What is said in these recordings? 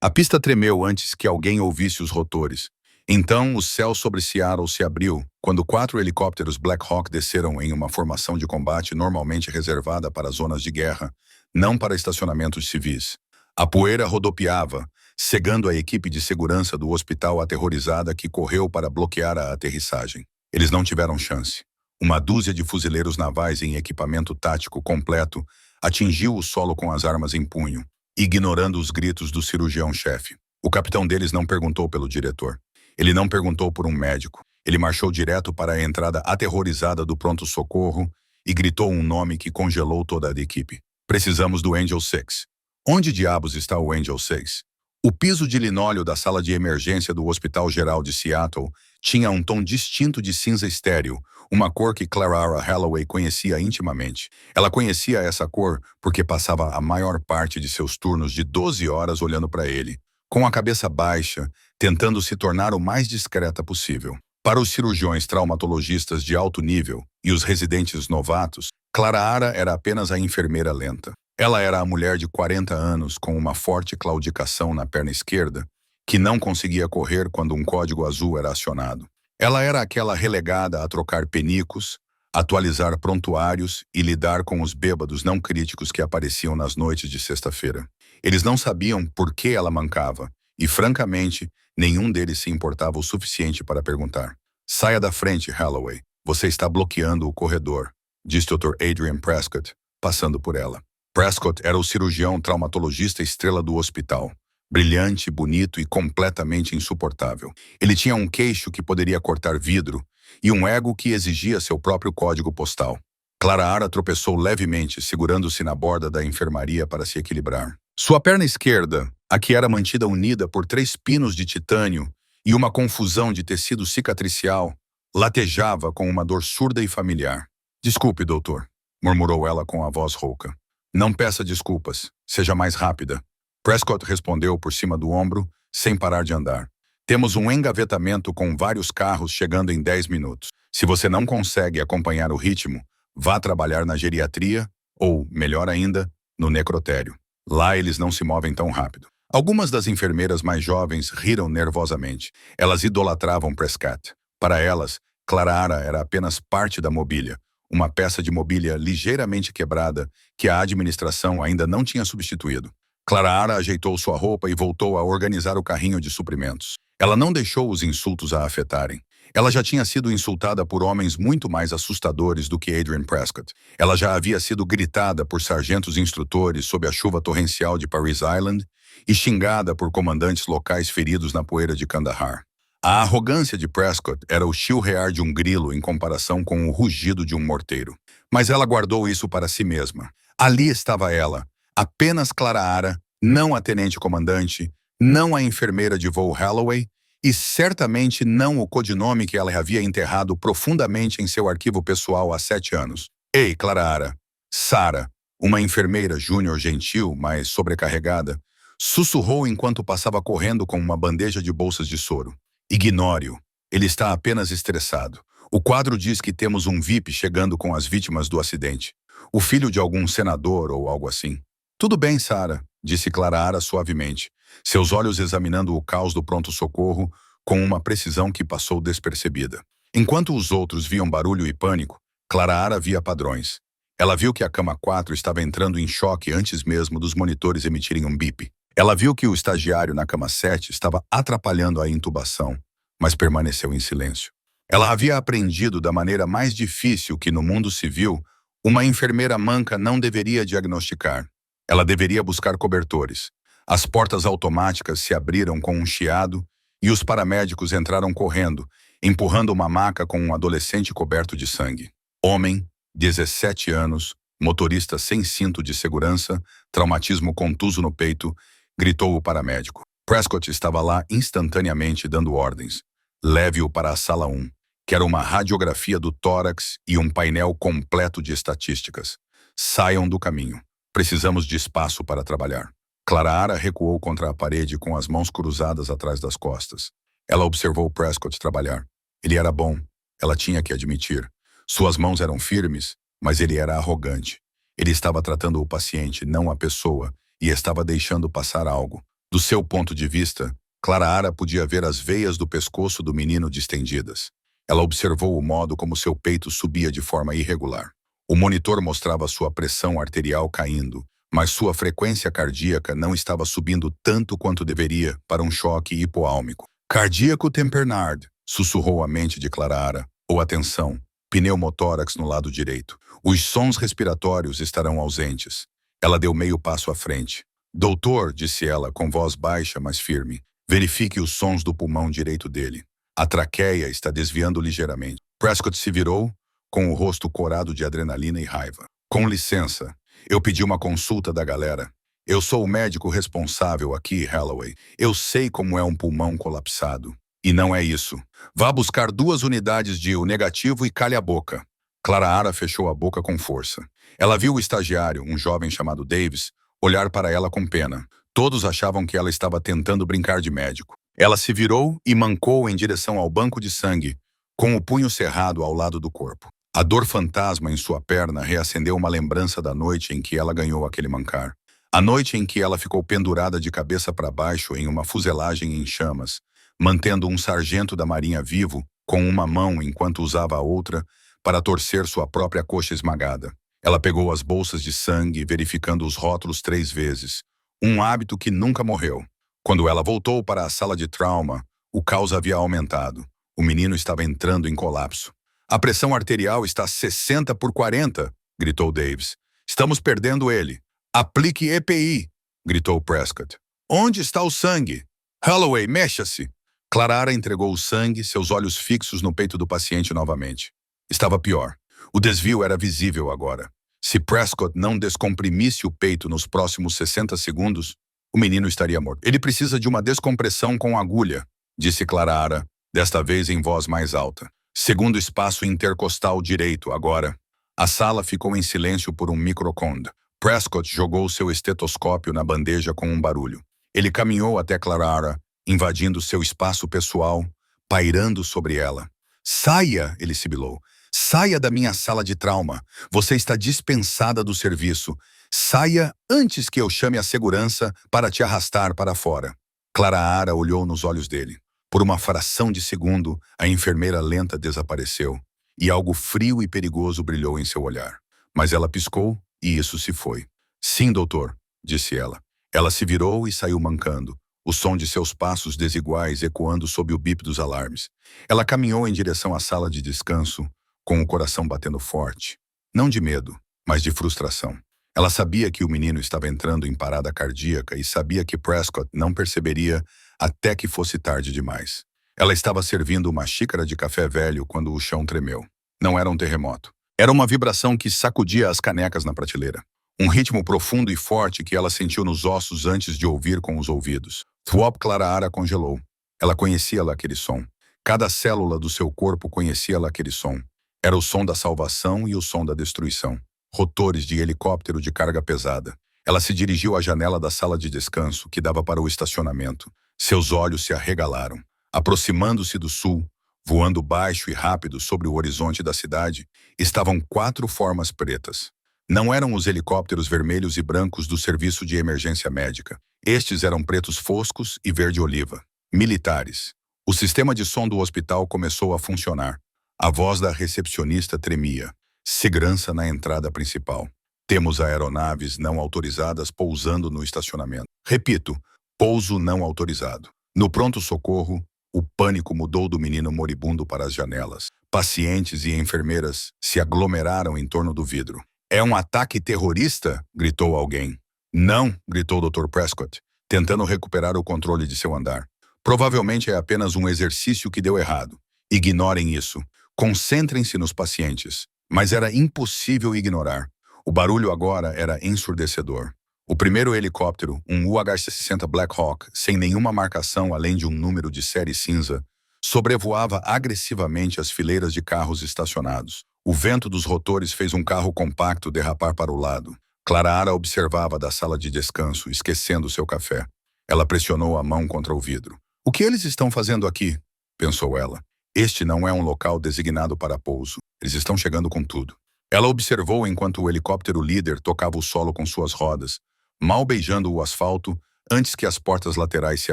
A pista tremeu antes que alguém ouvisse os rotores. Então, o céu sobre Seattle se abriu, quando 4 helicópteros Black Hawk desceram em uma formação de combate normalmente reservada para zonas de guerra, não para estacionamentos civis. A poeira rodopiava, cegando a equipe de segurança do hospital aterrorizada que correu para bloquear a aterrissagem. Eles não tiveram chance. Uma dúzia de fuzileiros navais em equipamento tático completo atingiu o solo com as armas em punho, ignorando os gritos do cirurgião-chefe. O capitão deles não perguntou pelo diretor. Ele não perguntou por um médico. Ele marchou direto para a entrada aterrorizada do pronto-socorro e gritou um nome que congelou toda a equipe. Precisamos do Angel 6. Onde diabos está o Angel 6? O piso de linóleo da sala de emergência do Hospital Geral de Seattle tinha um tom distinto de cinza estéril, uma cor que Clara Holloway conhecia intimamente. Ela conhecia essa cor porque passava a maior parte de seus turnos de 12 horas olhando para ele, com a cabeça baixa, tentando se tornar o mais discreta possível. Para os cirurgiões traumatologistas de alto nível e os residentes novatos, Clara era apenas a enfermeira lenta. Ela era a mulher de 40 anos com uma forte claudicação na perna esquerda, que não conseguia correr quando um código azul era acionado. Ela era aquela relegada a trocar penicos, atualizar prontuários e lidar com os bêbados não críticos que apareciam nas noites de sexta-feira. Eles não sabiam por que ela mancava, e, francamente, nenhum deles se importava o suficiente para perguntar. Saia da frente, Holloway. Você está bloqueando o corredor, disse Dr. Adrian Prescott, passando por ela. Prescott era o cirurgião traumatologista estrela do hospital. Brilhante, bonito e completamente insuportável. Ele tinha um queixo que poderia cortar vidro e um ego que exigia seu próprio código postal. Clara tropeçou levemente, segurando-se na borda da enfermaria para se equilibrar. Sua perna esquerda, a que era mantida unida por 3 pinos de titânio e uma confusão de tecido cicatricial, latejava com uma dor surda e familiar. Desculpe, doutor, murmurou ela com a voz rouca. Não peça desculpas. Seja mais rápida. Prescott respondeu por cima do ombro, sem parar de andar. Temos um engavetamento com vários carros chegando em 10 minutos. Se você não consegue acompanhar o ritmo, vá trabalhar na geriatria ou, melhor ainda, no necrotério. Lá eles não se movem tão rápido. Algumas das enfermeiras mais jovens riram nervosamente. Elas idolatravam Prescott. Para elas, Clara era apenas parte da mobília. Uma peça de mobília ligeiramente quebrada que a administração ainda não tinha substituído. Clara ajeitou sua roupa e voltou a organizar o carrinho de suprimentos. Ela não deixou os insultos a afetarem. Ela já tinha sido insultada por homens muito mais assustadores do que Adrian Prescott. Ela já havia sido gritada por sargentos instrutores sob a chuva torrencial de Paris Island e xingada por comandantes locais feridos na poeira de Kandahar. A arrogância de Prescott era o chilrear de um grilo em comparação com o rugido de um morteiro. Mas ela guardou isso para si mesma. Ali estava ela, apenas Clara, não a tenente-comandante, não a enfermeira de voo Holloway e certamente não o codinome que ela havia enterrado profundamente em seu arquivo pessoal há 7 anos. Ei, Clara! Sarah, uma enfermeira júnior gentil, mas sobrecarregada, sussurrou enquanto passava correndo com uma bandeja de bolsas de soro. Ignore-o. Ele está apenas estressado. O quadro diz que temos um VIP chegando com as vítimas do acidente. O filho de algum senador ou algo assim. Tudo bem, Sarah, disse Clara suavemente, seus olhos examinando o caos do pronto-socorro com uma precisão que passou despercebida. Enquanto os outros viam barulho e pânico, Clara via padrões. Ela viu que a cama 4 estava entrando em choque antes mesmo dos monitores emitirem um bip. Ela viu que o estagiário na cama 7 estava atrapalhando a intubação, mas permaneceu em silêncio. Ela havia aprendido da maneira mais difícil que, no mundo civil, uma enfermeira manca não deveria diagnosticar. Ela deveria buscar cobertores. As portas automáticas se abriram com um chiado e os paramédicos entraram correndo, empurrando uma maca com um adolescente coberto de sangue. Homem, 17 anos, motorista sem cinto de segurança, traumatismo contuso no peito, gritou o paramédico. Prescott estava lá instantaneamente dando ordens. Leve-o para a sala 1. Quero uma radiografia do tórax e um painel completo de estatísticas. Saiam do caminho. Precisamos de espaço para trabalhar. Clara recuou contra a parede com as mãos cruzadas atrás das costas. Ela observou Prescott trabalhar. Ele era bom. Ela tinha que admitir. Suas mãos eram firmes, mas ele era arrogante. Ele estava tratando o paciente, não a pessoa, e estava deixando passar algo. Do seu ponto de vista, Clara podia ver as veias do pescoço do menino distendidas. Ela observou o modo como seu peito subia de forma irregular. O monitor mostrava sua pressão arterial caindo, mas sua frequência cardíaca não estava subindo tanto quanto deveria para um choque hipoálmico. Cardíaco Tempernard, sussurrou a mente de Clara. Ou atenção, pneumotórax no lado direito. Os sons respiratórios estarão ausentes. Ela deu meio passo à frente. Doutor, disse ela com voz baixa, mas firme, verifique os sons do pulmão direito dele. A traqueia está desviando ligeiramente. Prescott se virou, com o rosto corado de adrenalina e raiva. Com licença, eu pedi uma consulta da galera. Eu sou o médico responsável aqui, Holloway. Eu sei como é um pulmão colapsado. E não é isso. Vá buscar 2 unidades de O negativo e calhe a boca. Clara fechou a boca com força. Ela viu o estagiário, um jovem chamado Davis, olhar para ela com pena. Todos achavam que ela estava tentando brincar de médico. Ela se virou e mancou em direção ao banco de sangue, com o punho cerrado ao lado do corpo. A dor fantasma em sua perna reacendeu uma lembrança da noite em que ela ganhou aquele mancar. A noite em que ela ficou pendurada de cabeça para baixo em uma fuselagem em chamas, mantendo um sargento da marinha vivo com uma mão enquanto usava a outra para torcer sua própria coxa esmagada. Ela pegou as bolsas de sangue, verificando os rótulos 3 vezes, um hábito que nunca morreu. Quando ela voltou para a sala de trauma, o caos havia aumentado. O menino estava entrando em colapso. A pressão arterial está 60 por 40, gritou Davis. Estamos perdendo ele. Aplique EPI, gritou Prescott. Onde está o sangue? Holloway, mexa-se. Clara entregou o sangue, seus olhos fixos no peito do paciente novamente. Estava pior. O desvio era visível agora. Se Prescott não descomprimisse o peito nos próximos 60 segundos, o menino estaria morto. Ele precisa de uma descompressão com agulha, disse Clara, desta vez em voz mais alta. Segundo espaço intercostal direito, agora. A sala ficou em silêncio por um microcond. Prescott jogou seu estetoscópio na bandeja com um barulho. Ele caminhou até Clara, invadindo seu espaço pessoal, pairando sobre ela. Saia, ele sibilou. Saia da minha sala de trauma. Você está dispensada do serviço. Saia antes que eu chame a segurança para te arrastar para fora. Clara olhou nos olhos dele. Por uma fração de segundo, a enfermeira lenta desapareceu, e algo frio e perigoso brilhou em seu olhar. Mas ela piscou, e isso se foi. Sim, doutor, disse ela. Ela se virou e saiu mancando, o som de seus passos desiguais ecoando sob o bip dos alarmes. Ela caminhou em direção à sala de descanso, com o coração batendo forte. Não de medo, mas de frustração. Ela sabia que o menino estava entrando em parada cardíaca e sabia que Prescott não perceberia até que fosse tarde demais. Ela estava servindo uma xícara de café velho quando o chão tremeu. Não era um terremoto. Era uma vibração que sacudia as canecas na prateleira. Um ritmo profundo e forte que ela sentiu nos ossos antes de ouvir com os ouvidos. Thwop Clara congelou. Ela conhecia lá aquele som. Cada célula do seu corpo conhecia lá aquele som. Era o som da salvação e o som da destruição. Rotores de helicóptero de carga pesada. Ela se dirigiu à janela da sala de descanso, que dava para o estacionamento. Seus olhos se arregalaram. Aproximando-se do sul, voando baixo e rápido sobre o horizonte da cidade, estavam 4 formas pretas. Não eram os helicópteros vermelhos e brancos do serviço de emergência médica. Estes eram pretos foscos e verde-oliva. Militares. O sistema de som do hospital começou a funcionar. A voz da recepcionista tremia. Segurança na entrada principal. Temos aeronaves não autorizadas pousando no estacionamento. Repito, pouso não autorizado. No pronto-socorro, o pânico mudou do menino moribundo para as janelas. Pacientes e enfermeiras se aglomeraram em torno do vidro. É um ataque terrorista? Gritou alguém. Não, gritou o Dr. Prescott, tentando recuperar o controle de seu andar. Provavelmente é apenas um exercício que deu errado. Ignorem isso. Concentrem-se nos pacientes. Mas era impossível ignorar. O barulho agora era ensurdecedor. O primeiro helicóptero, um UH-60 Black Hawk, sem nenhuma marcação além de um número de série cinza, sobrevoava agressivamente as fileiras de carros estacionados. O vento dos rotores fez um carro compacto derrapar para o lado. Clara observava da sala de descanso, esquecendo seu café. Ela pressionou a mão contra o vidro. O que eles estão fazendo aqui? Pensou ela. Este não é um local designado para pouso. Eles estão chegando com tudo. Ela observou enquanto o helicóptero líder tocava o solo com suas rodas, mal beijando o asfalto, antes que as portas laterais se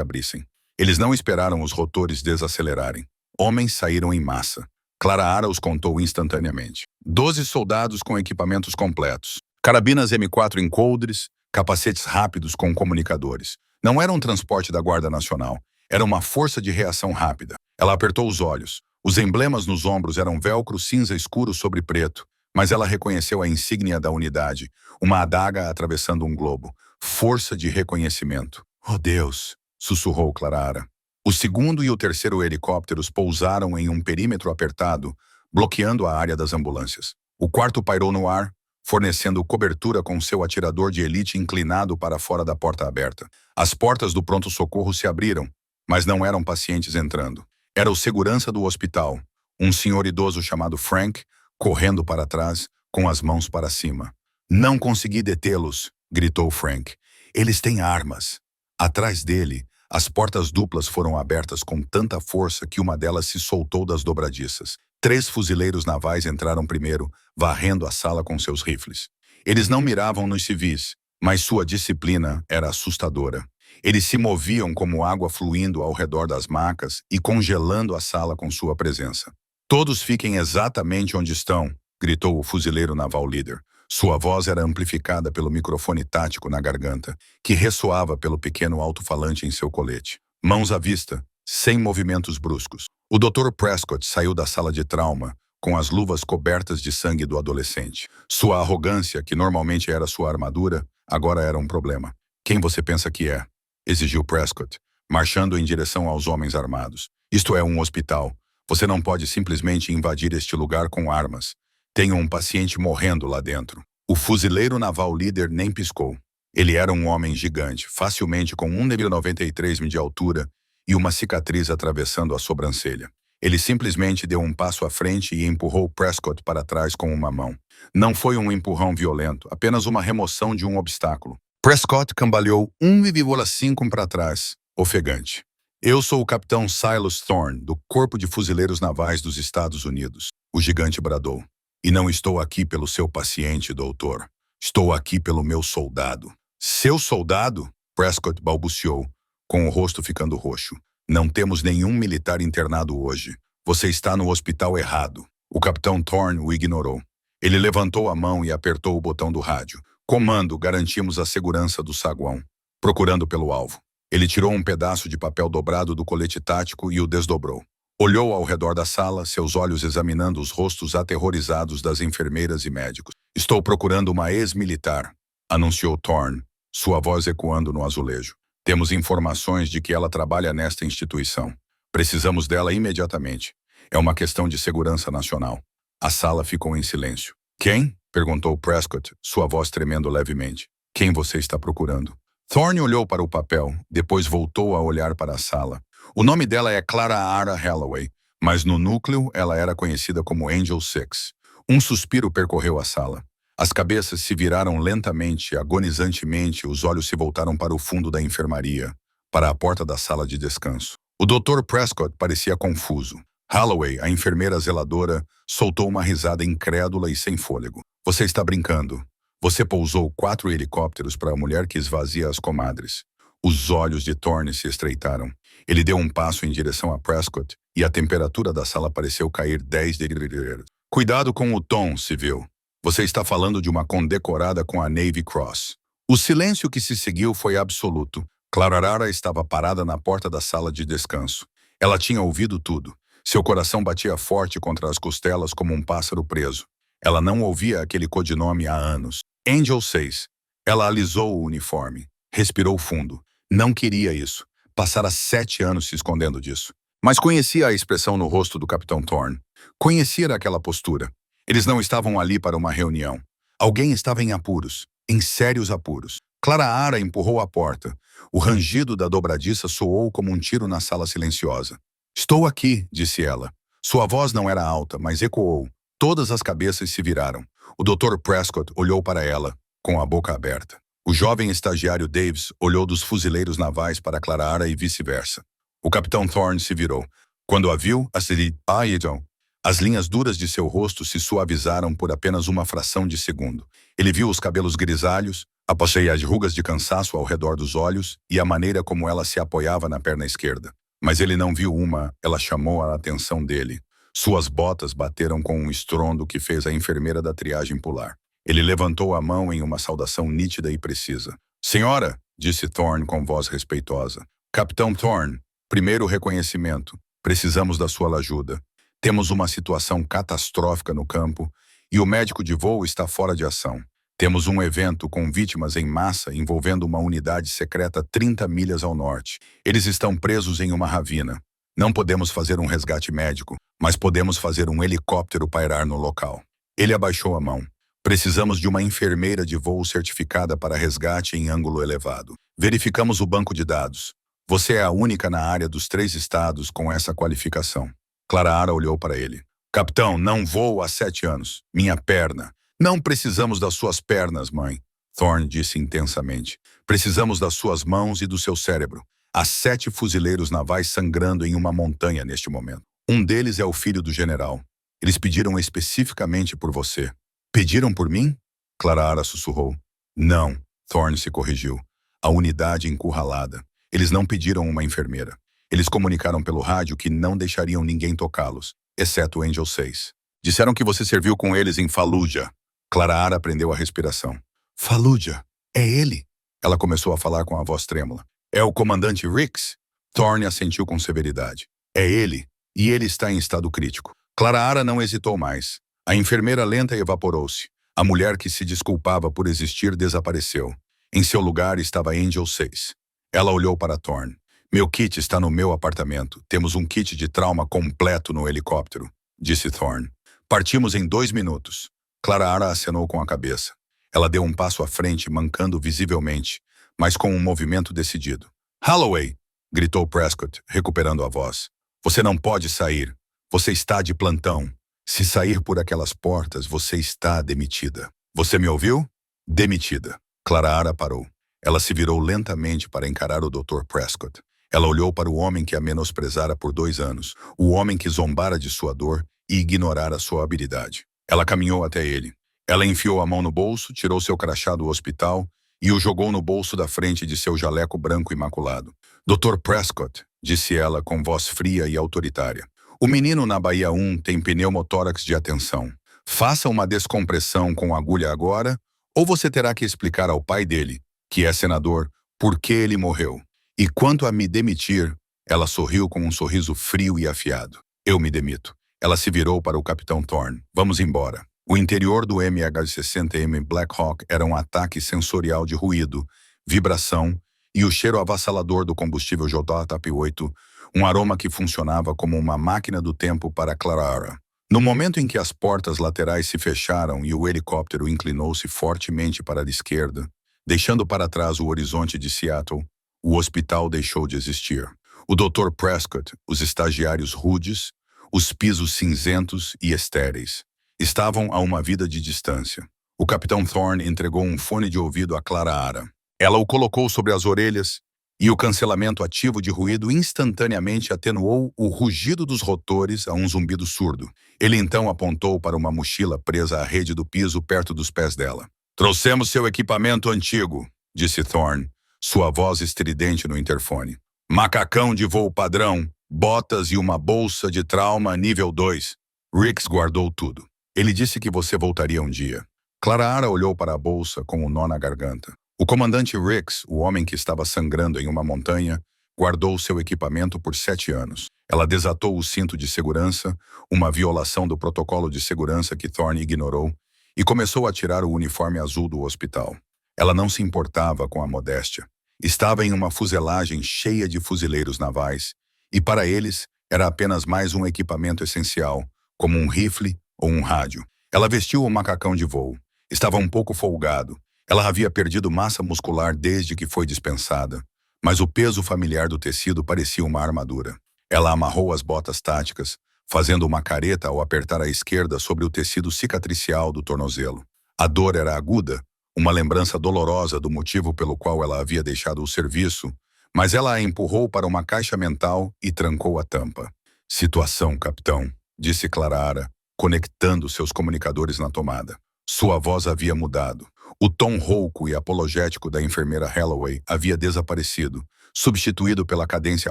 abrissem. Eles não esperaram os rotores desacelerarem. Homens saíram em massa. Clara Ara os contou instantaneamente. 12 soldados com equipamentos completos. Carabinas M4 encoldres, capacetes rápidos com comunicadores. Não era um transporte da Guarda Nacional. Era uma força de reação rápida. Ela apertou os olhos. Os emblemas nos ombros eram velcro cinza escuro sobre preto, mas ela reconheceu a insígnia da unidade, uma adaga atravessando um globo. Força de reconhecimento. Oh, Deus! Sussurrou Clara Ara. O segundo e o terceiro helicópteros pousaram em um perímetro apertado, bloqueando a área das ambulâncias. O quarto pairou no ar, fornecendo cobertura com seu atirador de elite inclinado para fora da porta aberta. As portas do pronto-socorro se abriram, mas não eram pacientes entrando. Era o segurança do hospital, um senhor idoso chamado Frank, correndo para trás, com as mãos para cima. Não consegui detê-los, gritou Frank. Eles têm armas. Atrás dele, as portas duplas foram abertas com tanta força que uma delas se soltou das dobradiças. 3 fuzileiros navais entraram primeiro, varrendo a sala com seus rifles. Eles não miravam nos civis, mas sua disciplina era assustadora. Eles se moviam como água fluindo ao redor das macas e congelando a sala com sua presença. Todos fiquem exatamente onde estão, gritou o fuzileiro naval líder. Sua voz era amplificada pelo microfone tático na garganta, que ressoava pelo pequeno alto-falante em seu colete. Mãos à vista, sem movimentos bruscos. O Dr. Prescott saiu da sala de trauma, com as luvas cobertas de sangue do adolescente. Sua arrogância, que normalmente era sua armadura, agora era um problema. Quem você pensa que é? Exigiu Prescott, marchando em direção aos homens armados. Isto é um hospital. Você não pode simplesmente invadir este lugar com armas. Tenho um paciente morrendo lá dentro. O fuzileiro naval líder nem piscou. Ele era um homem gigante, facilmente com 1,93 m de altura e uma cicatriz atravessando a sobrancelha. Ele simplesmente deu um passo à frente e empurrou Prescott para trás com uma mão. Não foi um empurrão violento, apenas uma remoção de um obstáculo. Prescott cambaleou 1,5 para trás, ofegante. Eu sou o capitão Silas Thorne, do Corpo de Fuzileiros Navais dos Estados Unidos. O gigante bradou. E não estou aqui pelo seu paciente, doutor. Estou aqui pelo meu soldado. Seu soldado? Prescott balbuciou, com o rosto ficando roxo. Não temos nenhum militar internado hoje. Você está no hospital errado. O capitão Thorne o ignorou. Ele levantou a mão e apertou o botão do rádio. Comando, garantimos a segurança do saguão. Procurando pelo alvo. Ele tirou um pedaço de papel dobrado do colete tático e o desdobrou. Olhou ao redor da sala, seus olhos examinando os rostos aterrorizados das enfermeiras e médicos. Estou procurando uma ex-militar, anunciou Thorne, sua voz ecoando no azulejo. Temos informações de que ela trabalha nesta instituição. Precisamos dela imediatamente. É uma questão de segurança nacional. A sala ficou em silêncio. Quem? Perguntou Prescott, sua voz tremendo levemente. Quem você está procurando? Thorne olhou para o papel, depois voltou a olhar para a sala. O nome dela é Clara Ara Holloway, mas no núcleo ela era conhecida como Angel Six. Um suspiro percorreu a sala. As cabeças se viraram lentamente, agonizantemente, os olhos se voltaram para o fundo da enfermaria, para a porta da sala de descanso. O Dr. Prescott parecia confuso. Holloway, a enfermeira zeladora, soltou uma risada incrédula e sem fôlego. Você está brincando. Você pousou 4 helicópteros para a mulher que esvazia as comadres. Os olhos de Thorne se estreitaram. Ele deu um passo em direção a Prescott e a temperatura da sala pareceu cair 10 degrees. Cuidado com o tom, civil. Você está falando de uma condecorada com a Navy Cross. O silêncio que se seguiu foi absoluto. Clara Ara estava parada na porta da sala de descanso. Ela tinha ouvido tudo. Seu coração batia forte contra as costelas como um pássaro preso. Ela não ouvia aquele codinome há anos. Angel 6. Ela alisou o uniforme. Respirou fundo. Não queria isso. Passara 7 anos se escondendo disso. Mas conhecia a expressão no rosto do capitão Thorne. Conhecia aquela postura. Eles não estavam ali para uma reunião. Alguém estava em apuros. Em sérios apuros. Clara Ara empurrou a porta. O rangido da dobradiça soou como um tiro na sala silenciosa. Estou aqui, disse ela. Sua voz não era alta, mas ecoou. Todas as cabeças se viraram. O Dr. Prescott olhou para ela, com a boca aberta. O jovem estagiário Davis olhou dos fuzileiros navais para Clara Ara e vice-versa. O capitão Thorne se virou. Quando a viu, as linhas duras de seu rosto se suavizaram por apenas uma fração de segundo. Ele viu os cabelos grisalhos, Apostei as rugas de cansaço ao redor dos olhos e a maneira como ela se apoiava na perna esquerda. Mas ele não viu ela chamou a atenção dele. Suas botas bateram com um estrondo que fez a enfermeira da triagem pular. Ele levantou a mão em uma saudação nítida e precisa. Senhora, disse Thorne com voz respeitosa. Capitão Thorne, primeiro reconhecimento. Precisamos da sua ajuda. Temos uma situação catastrófica no campo e o médico de voo está fora de ação. Temos um evento com vítimas em massa envolvendo uma unidade secreta 30 milhas ao norte. Eles estão presos em uma ravina. Não podemos fazer um resgate médico, mas podemos fazer um helicóptero pairar no local. Ele abaixou a mão. Precisamos de uma enfermeira de voo certificada para resgate em ângulo elevado. Verificamos o banco de dados. Você é a única na área dos 3 estados com essa qualificação. Clara olhou para ele. Capitão, não voo há 7 anos. Minha perna. Não precisamos das suas pernas, mãe. Thorne disse intensamente. Precisamos das suas mãos e do seu cérebro. Há 7 fuzileiros navais sangrando em uma montanha neste momento. Um deles é o filho do general. Eles pediram especificamente por você. Pediram por mim? Clara sussurrou. Não, Thorne se corrigiu. A unidade encurralada. Eles não pediram uma enfermeira. Eles comunicaram pelo rádio que não deixariam ninguém tocá-los, exceto o Angel 6. Disseram que você serviu com eles em Fallujah. Clara prendeu a respiração. Fallujah? É ele? Ela começou a falar com a voz trêmula. É o comandante Rix? Thorne assentiu com severidade. É ele, e ele está em estado crítico. Clara não hesitou mais. A enfermeira lenta evaporou-se. A mulher que se desculpava por existir desapareceu. Em seu lugar estava Angel 6. Ela olhou para Thorne. Meu kit está no meu apartamento. Temos um kit de trauma completo no helicóptero, disse Thorne. Partimos em 2 minutos. Clara acenou com a cabeça. Ela deu um passo à frente, mancando visivelmente, mas com um movimento decidido. Holloway! Gritou Prescott, recuperando a voz. Você não pode sair. Você está de plantão. Se sair por aquelas portas, você está demitida. Você me ouviu? Demitida. Clara parou. Ela se virou lentamente para encarar o Dr. Prescott. Ela olhou para o homem que a menosprezara por 2 anos, o homem que zombara de sua dor e ignorara sua habilidade. Ela caminhou até ele. Ela enfiou a mão no bolso, tirou seu crachá do hospital e o jogou no bolso da frente de seu jaleco branco imaculado. Dr. Prescott, disse ela com voz fria e autoritária. O menino na Bahia 1 tem pneumotórax de atenção. Faça uma descompressão com agulha agora, ou você terá que explicar ao pai dele, que é senador, por que ele morreu. E quanto a me demitir, ela sorriu com um sorriso frio e afiado. Eu me demito. Ela se virou para o capitão Thorne. Vamos embora. O interior do MH-60M Black Hawk era um ataque sensorial de ruído, vibração e o cheiro avassalador do combustível JP-8, um aroma que funcionava como uma máquina do tempo para Clara. No momento em que as portas laterais se fecharam e o helicóptero inclinou-se fortemente para a esquerda, deixando para trás o horizonte de Seattle, o hospital deixou de existir. O Dr. Prescott, os estagiários rudes, os pisos cinzentos e estéreis, estavam a uma vida de distância. O capitão Thorne entregou um fone de ouvido a Clara. Ela o colocou sobre as orelhas e o cancelamento ativo de ruído instantaneamente atenuou o rugido dos rotores a um zumbido surdo. Ele então apontou para uma mochila presa à rede do piso perto dos pés dela. Trouxemos seu equipamento antigo, disse Thorne, sua voz estridente no interfone. Macacão de voo padrão, botas e uma bolsa de trauma nível 2. Rix guardou tudo. Ele disse que você voltaria um dia. Clara olhou para a bolsa com um nó na garganta. O comandante Rix, o homem que estava sangrando em uma montanha, guardou seu equipamento por 7 anos. Ela desatou o cinto de segurança, uma violação do protocolo de segurança que Thorne ignorou, e começou a tirar o uniforme azul do hospital. Ela não se importava com a modéstia. Estava em uma fuselagem cheia de fuzileiros navais, e para eles era apenas mais um equipamento essencial, como um rifle ou um rádio. Ela vestiu o macacão de voo. Estava um pouco folgado. Ela havia perdido massa muscular desde que foi dispensada, mas o peso familiar do tecido parecia uma armadura. Ela amarrou as botas táticas, fazendo uma careta ao apertar a esquerda sobre o tecido cicatricial do tornozelo. A dor era aguda, uma lembrança dolorosa do motivo pelo qual ela havia deixado o serviço, mas ela a empurrou para uma caixa mental e trancou a tampa. Situação, capitão, disse Clara, conectando seus comunicadores na tomada. Sua voz havia mudado. O tom rouco e apologético da enfermeira Holloway havia desaparecido, substituído pela cadência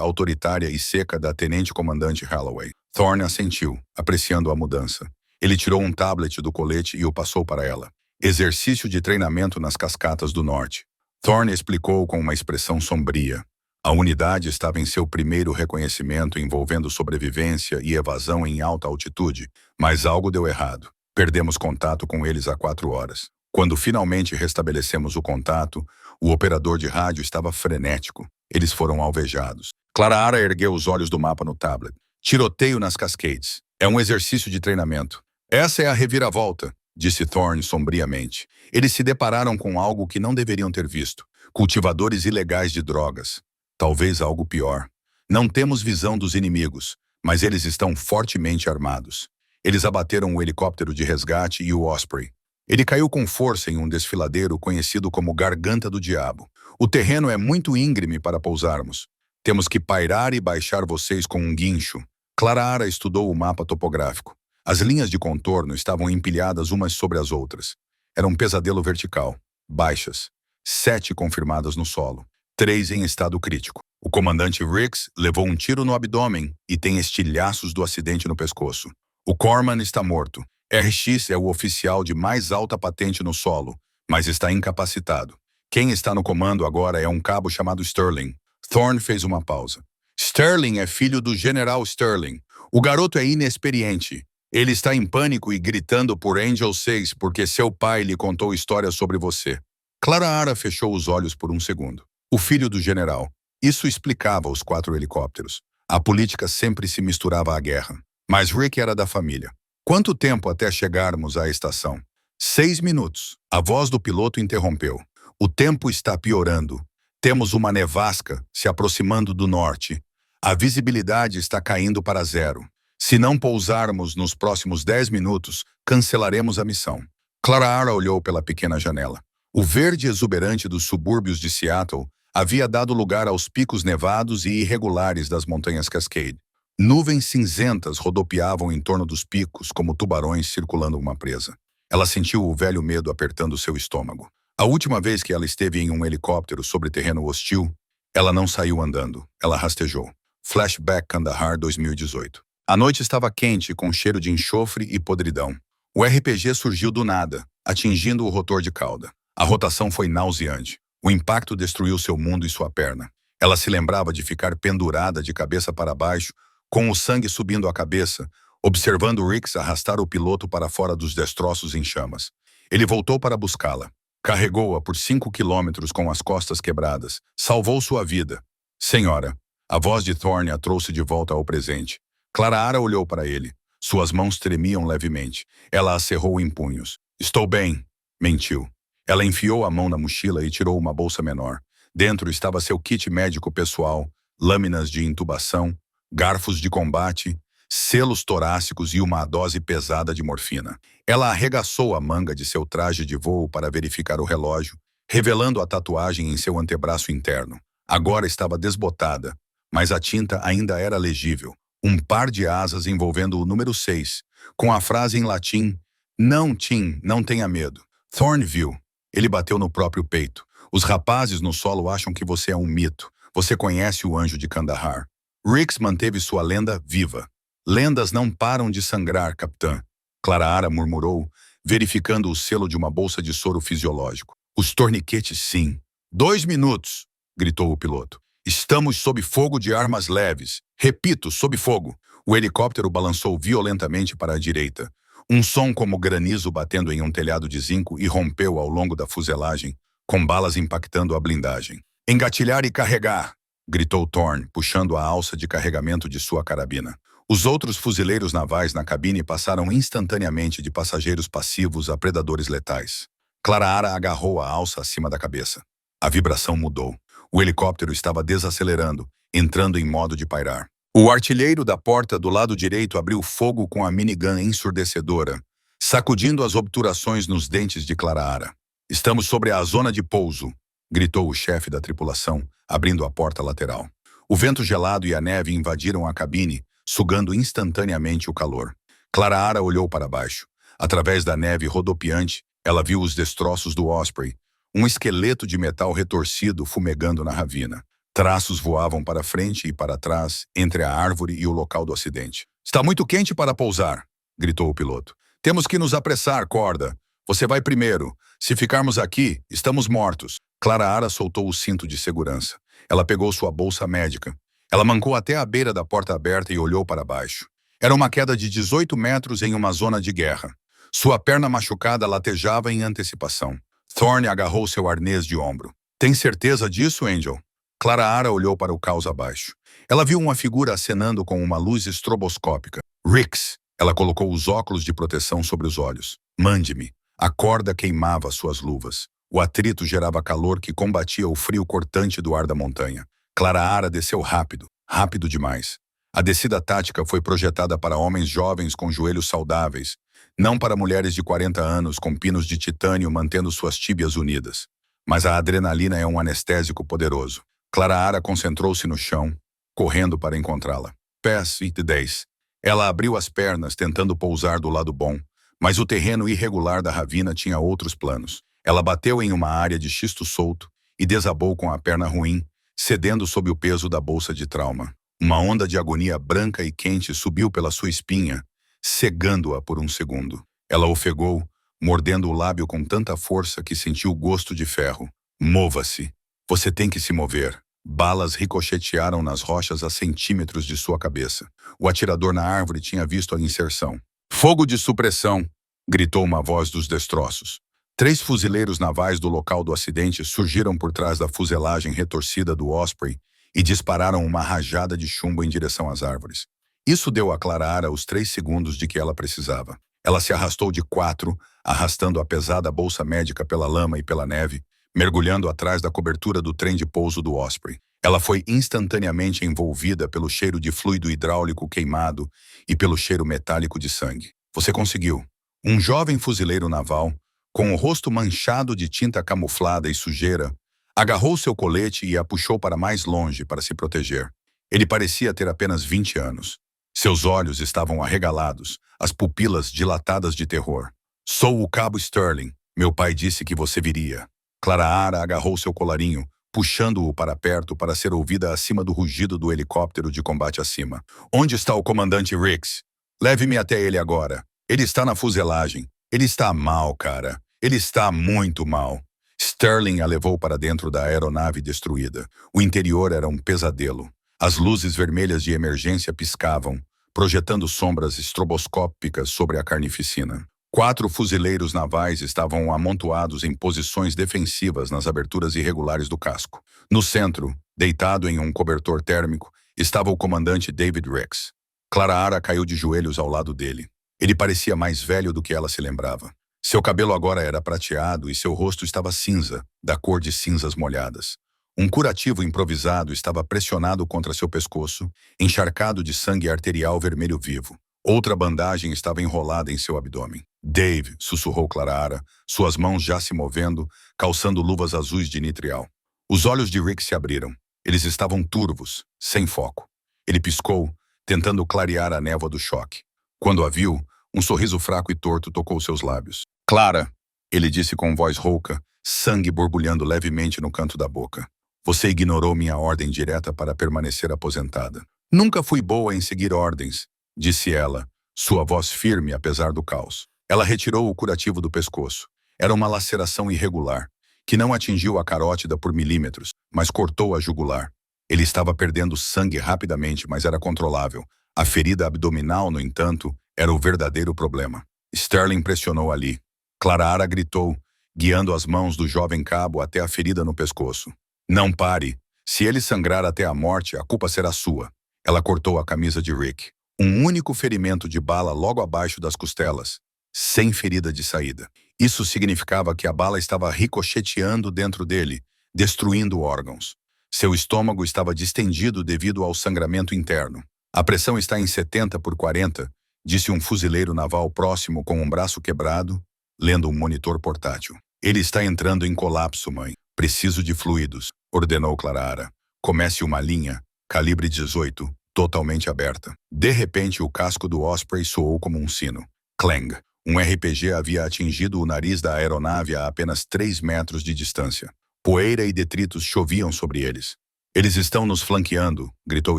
autoritária e seca da tenente-comandante Holloway. Thorne assentiu, apreciando a mudança. Ele tirou um tablet do colete e o passou para ela. Exercício de treinamento nas cascatas do norte. Thorne explicou com uma expressão sombria. A unidade estava em seu primeiro reconhecimento envolvendo sobrevivência e evasão em alta altitude, mas algo deu errado. Perdemos contato com eles há 4 horas. Quando finalmente restabelecemos o contato, o operador de rádio estava frenético. Eles foram alvejados. Clara ergueu os olhos do mapa no tablet. Tiroteio nas Cascades. É um exercício de treinamento. Essa é a reviravolta, disse Thorne sombriamente. Eles se depararam com algo que não deveriam ter visto. Cultivadores ilegais de drogas. Talvez algo pior. Não temos visão dos inimigos, mas eles estão fortemente armados. Eles abateram o helicóptero de resgate e o Osprey. Ele caiu com força em um desfiladeiro conhecido como Garganta do Diabo. O terreno é muito íngreme para pousarmos. Temos que pairar e baixar vocês com um guincho. Clara estudou o mapa topográfico. As linhas de contorno estavam empilhadas umas sobre as outras. Era um pesadelo vertical. Baixas. 7 confirmadas no solo. 3 em estado crítico. O comandante Ricks levou um tiro no abdômen e tem estilhaços do acidente no pescoço. O Corman está morto. RX é o oficial de mais alta patente no solo, mas está incapacitado. Quem está no comando agora é um cabo chamado Sterling. Thorne fez uma pausa. Sterling é filho do General Sterling. O garoto é inexperiente. Ele está em pânico e gritando por Angel 6 porque seu pai lhe contou histórias sobre você. Clara fechou os olhos por um segundo. O filho do general. Isso explicava os 4 helicópteros. A política sempre se misturava à guerra. Mas Rick era da família. Quanto tempo até chegarmos à estação? 6 minutos. A voz do piloto interrompeu. O tempo está piorando. Temos uma nevasca se aproximando do norte. A visibilidade está caindo para 0. Se não pousarmos nos próximos 10 minutos, cancelaremos a missão. Clara olhou pela pequena janela. O verde exuberante dos subúrbios de Seattle havia dado lugar aos picos nevados e irregulares das montanhas Cascade. Nuvens cinzentas rodopiavam em torno dos picos como tubarões circulando uma presa. Ela sentiu o velho medo apertando seu estômago. A última vez que ela esteve em um helicóptero sobre terreno hostil, ela não saiu andando, ela rastejou. Flashback Kandahar 2018. A noite estava quente, com cheiro de enxofre e podridão. O RPG surgiu do nada, atingindo o rotor de cauda. A rotação foi nauseante. O impacto destruiu seu mundo e sua perna. Ela se lembrava de ficar pendurada de cabeça para baixo, com o sangue subindo à cabeça, observando Ricks arrastar o piloto para fora dos destroços em chamas. Ele voltou para buscá-la. Carregou-a por 5 quilômetros com as costas quebradas. Salvou sua vida. Senhora, a voz de Thorne a trouxe de volta ao presente. Clara olhou para ele. Suas mãos tremiam levemente. Ela a cerrou em punhos. Estou bem, mentiu. Ela enfiou a mão na mochila e tirou uma bolsa menor. Dentro estava seu kit médico pessoal, lâminas de intubação, garfos de combate, selos torácicos e uma dose pesada de morfina. Ela arregaçou a manga de seu traje de voo para verificar o relógio, revelando a tatuagem em seu antebraço interno. Agora estava desbotada, mas a tinta ainda era legível. Um par de asas envolvendo o número 6, com a frase em latim, "Não, Tim, não tenha medo." Thorne viu. Ele bateu no próprio peito. Os rapazes no solo acham que você é um mito. Você conhece o anjo de Kandahar. Ricks manteve sua lenda viva. Lendas não param de sangrar, capitã. Clara murmurou, verificando o selo de uma bolsa de soro fisiológico. Os torniquetes, sim. 2 minutos, gritou o piloto. Estamos sob fogo de armas leves. Repito, sob fogo. O helicóptero balançou violentamente para a direita. Um som como granizo batendo em um telhado de zinco irrompeu ao longo da fuselagem, com balas impactando a blindagem. Engatilhar e carregar, gritou Thorne, puxando a alça de carregamento de sua carabina. Os outros fuzileiros navais na cabine passaram instantaneamente de passageiros passivos a predadores letais. Clara agarrou a alça acima da cabeça. A vibração mudou. O helicóptero estava desacelerando, entrando em modo de pairar. O artilheiro da porta do lado direito abriu fogo com a minigun ensurdecedora, sacudindo as obturações nos dentes de Clara. Estamos sobre a zona de pouso, gritou o chefe da tripulação, abrindo a porta lateral. O vento gelado e a neve invadiram a cabine, sugando instantaneamente o calor. Clara olhou para baixo. Através da neve rodopiante, Ela viu os destroços do Osprey, um esqueleto de metal retorcido fumegando na ravina. Traços voavam para frente e para trás, entre a árvore e o local do acidente. "Está muito quente para pousar", gritou o piloto. "Temos que nos apressar, Corda. Você vai primeiro. Se ficarmos aqui, estamos mortos." Clara Ara soltou o cinto de segurança. Ela pegou sua bolsa médica. Ela mancou até a beira da porta aberta e olhou para baixo. Era uma queda de 18 metros em uma zona de guerra. Sua perna machucada latejava em antecipação. Thorne agarrou seu arnês de ombro. "Tem certeza disso, Angel?" Clara Ara olhou para o caos abaixo. Ela viu uma figura acenando com uma luz estroboscópica. "Rix!" Ela colocou os óculos de proteção sobre os olhos. "Mande-me." A corda queimava suas luvas. O atrito gerava calor que combatia o frio cortante do ar da montanha. Clara Ara desceu rápido, rápido demais. A descida tática foi projetada para homens jovens com joelhos saudáveis, não para mulheres de 40 anos com pinos de titânio mantendo suas tíbias unidas. Mas a adrenalina é um anestésico poderoso. Clara Ara concentrou-se no chão, correndo para encontrá-la. Pés e 10. Ela abriu as pernas, tentando pousar do lado bom, mas o terreno irregular da ravina tinha outros planos. Ela bateu em uma área de xisto solto e desabou com a perna ruim, cedendo sob o peso da bolsa de trauma. Uma onda de agonia branca e quente subiu pela sua espinha, cegando-a por um segundo. Ela ofegou, mordendo o lábio com tanta força que sentiu o gosto de ferro. "Mova-se. Você tem que se mover." Balas ricochetearam nas rochas a centímetros de sua cabeça. O atirador na árvore tinha visto a inserção. "Fogo de supressão!" gritou uma voz dos destroços. 3 fuzileiros navais do local do acidente surgiram por trás da fuselagem retorcida do Osprey e dispararam uma rajada de chumbo em direção às árvores. Isso deu a Clara Ara os 3 segundos de que ela precisava. Ela se arrastou de 4, arrastando a pesada bolsa médica pela lama e pela neve, mergulhando atrás da cobertura do trem de pouso do Osprey. Ela foi instantaneamente envolvida pelo cheiro de fluido hidráulico queimado e pelo cheiro metálico de sangue. "Você conseguiu." Um jovem fuzileiro naval, com o rosto manchado de tinta camuflada e sujeira, agarrou seu colete e a puxou para mais longe para se proteger. Ele parecia ter apenas 20 anos. Seus olhos estavam arregalados, as pupilas dilatadas de terror. "Sou o Cabo Sterling. Meu pai disse que você viria." Clara Ara agarrou seu colarinho, puxando-o para perto para ser ouvida acima do rugido do helicóptero de combate acima. "Onde está o comandante Rix? Leve-me até ele agora. Ele está na fuselagem. Ele está mal, cara. Ele está muito mal." Sterling a levou para dentro da aeronave destruída. O interior era um pesadelo. As luzes vermelhas de emergência piscavam, projetando sombras estroboscópicas sobre a carnificina. 4 fuzileiros navais estavam amontoados em posições defensivas nas aberturas irregulares do casco. No centro, deitado em um cobertor térmico, estava o comandante David Rix. Clara Ara caiu de joelhos ao lado dele. Ele parecia mais velho do que ela se lembrava. Seu cabelo agora era prateado e seu rosto estava cinza, da cor de cinzas molhadas. Um curativo improvisado estava pressionado contra seu pescoço, encharcado de sangue arterial vermelho vivo. Outra bandagem estava enrolada em seu abdômen. "Dave", sussurrou Clara Ara, suas mãos já se movendo, calçando luvas azuis de nitrial. Os olhos de Rick se abriram. Eles estavam turvos, sem foco. Ele piscou, tentando clarear a névoa do choque. Quando a viu, um sorriso fraco e torto tocou seus lábios. "Clara", ele disse com voz rouca, sangue borbulhando levemente no canto da boca. "Você ignorou minha ordem direta para permanecer aposentada." "Nunca fui boa em seguir ordens", disse ela, sua voz firme apesar do caos. Ela retirou o curativo do pescoço. Era uma laceração irregular, que não atingiu a carótida por milímetros, mas cortou a jugular. Ele estava perdendo sangue rapidamente, mas era controlável. A ferida abdominal, no entanto, era o verdadeiro problema. Sterling pressionou ali. Clara Ara gritou, guiando as mãos do jovem cabo até a ferida no pescoço. "Não pare. Se ele sangrar até a morte, a culpa será sua." Ela cortou a camisa de Rick. Um único ferimento de bala logo abaixo das costelas, sem ferida de saída. Isso significava que a bala estava ricocheteando dentro dele, destruindo órgãos. Seu estômago estava distendido devido ao sangramento interno. "A pressão está em 70 por 40, disse um fuzileiro naval próximo com um braço quebrado, lendo um monitor portátil. "Ele está entrando em colapso, mãe. Preciso de fluidos", ordenou Clara Ara. "Comece uma linha, calibre 18, totalmente aberta." De repente, o casco do Osprey soou como um sino. Clang! Um RPG havia atingido o nariz da aeronave a apenas 3 metros de distância. Poeira e detritos choviam sobre eles. Eles estão nos flanqueando, gritou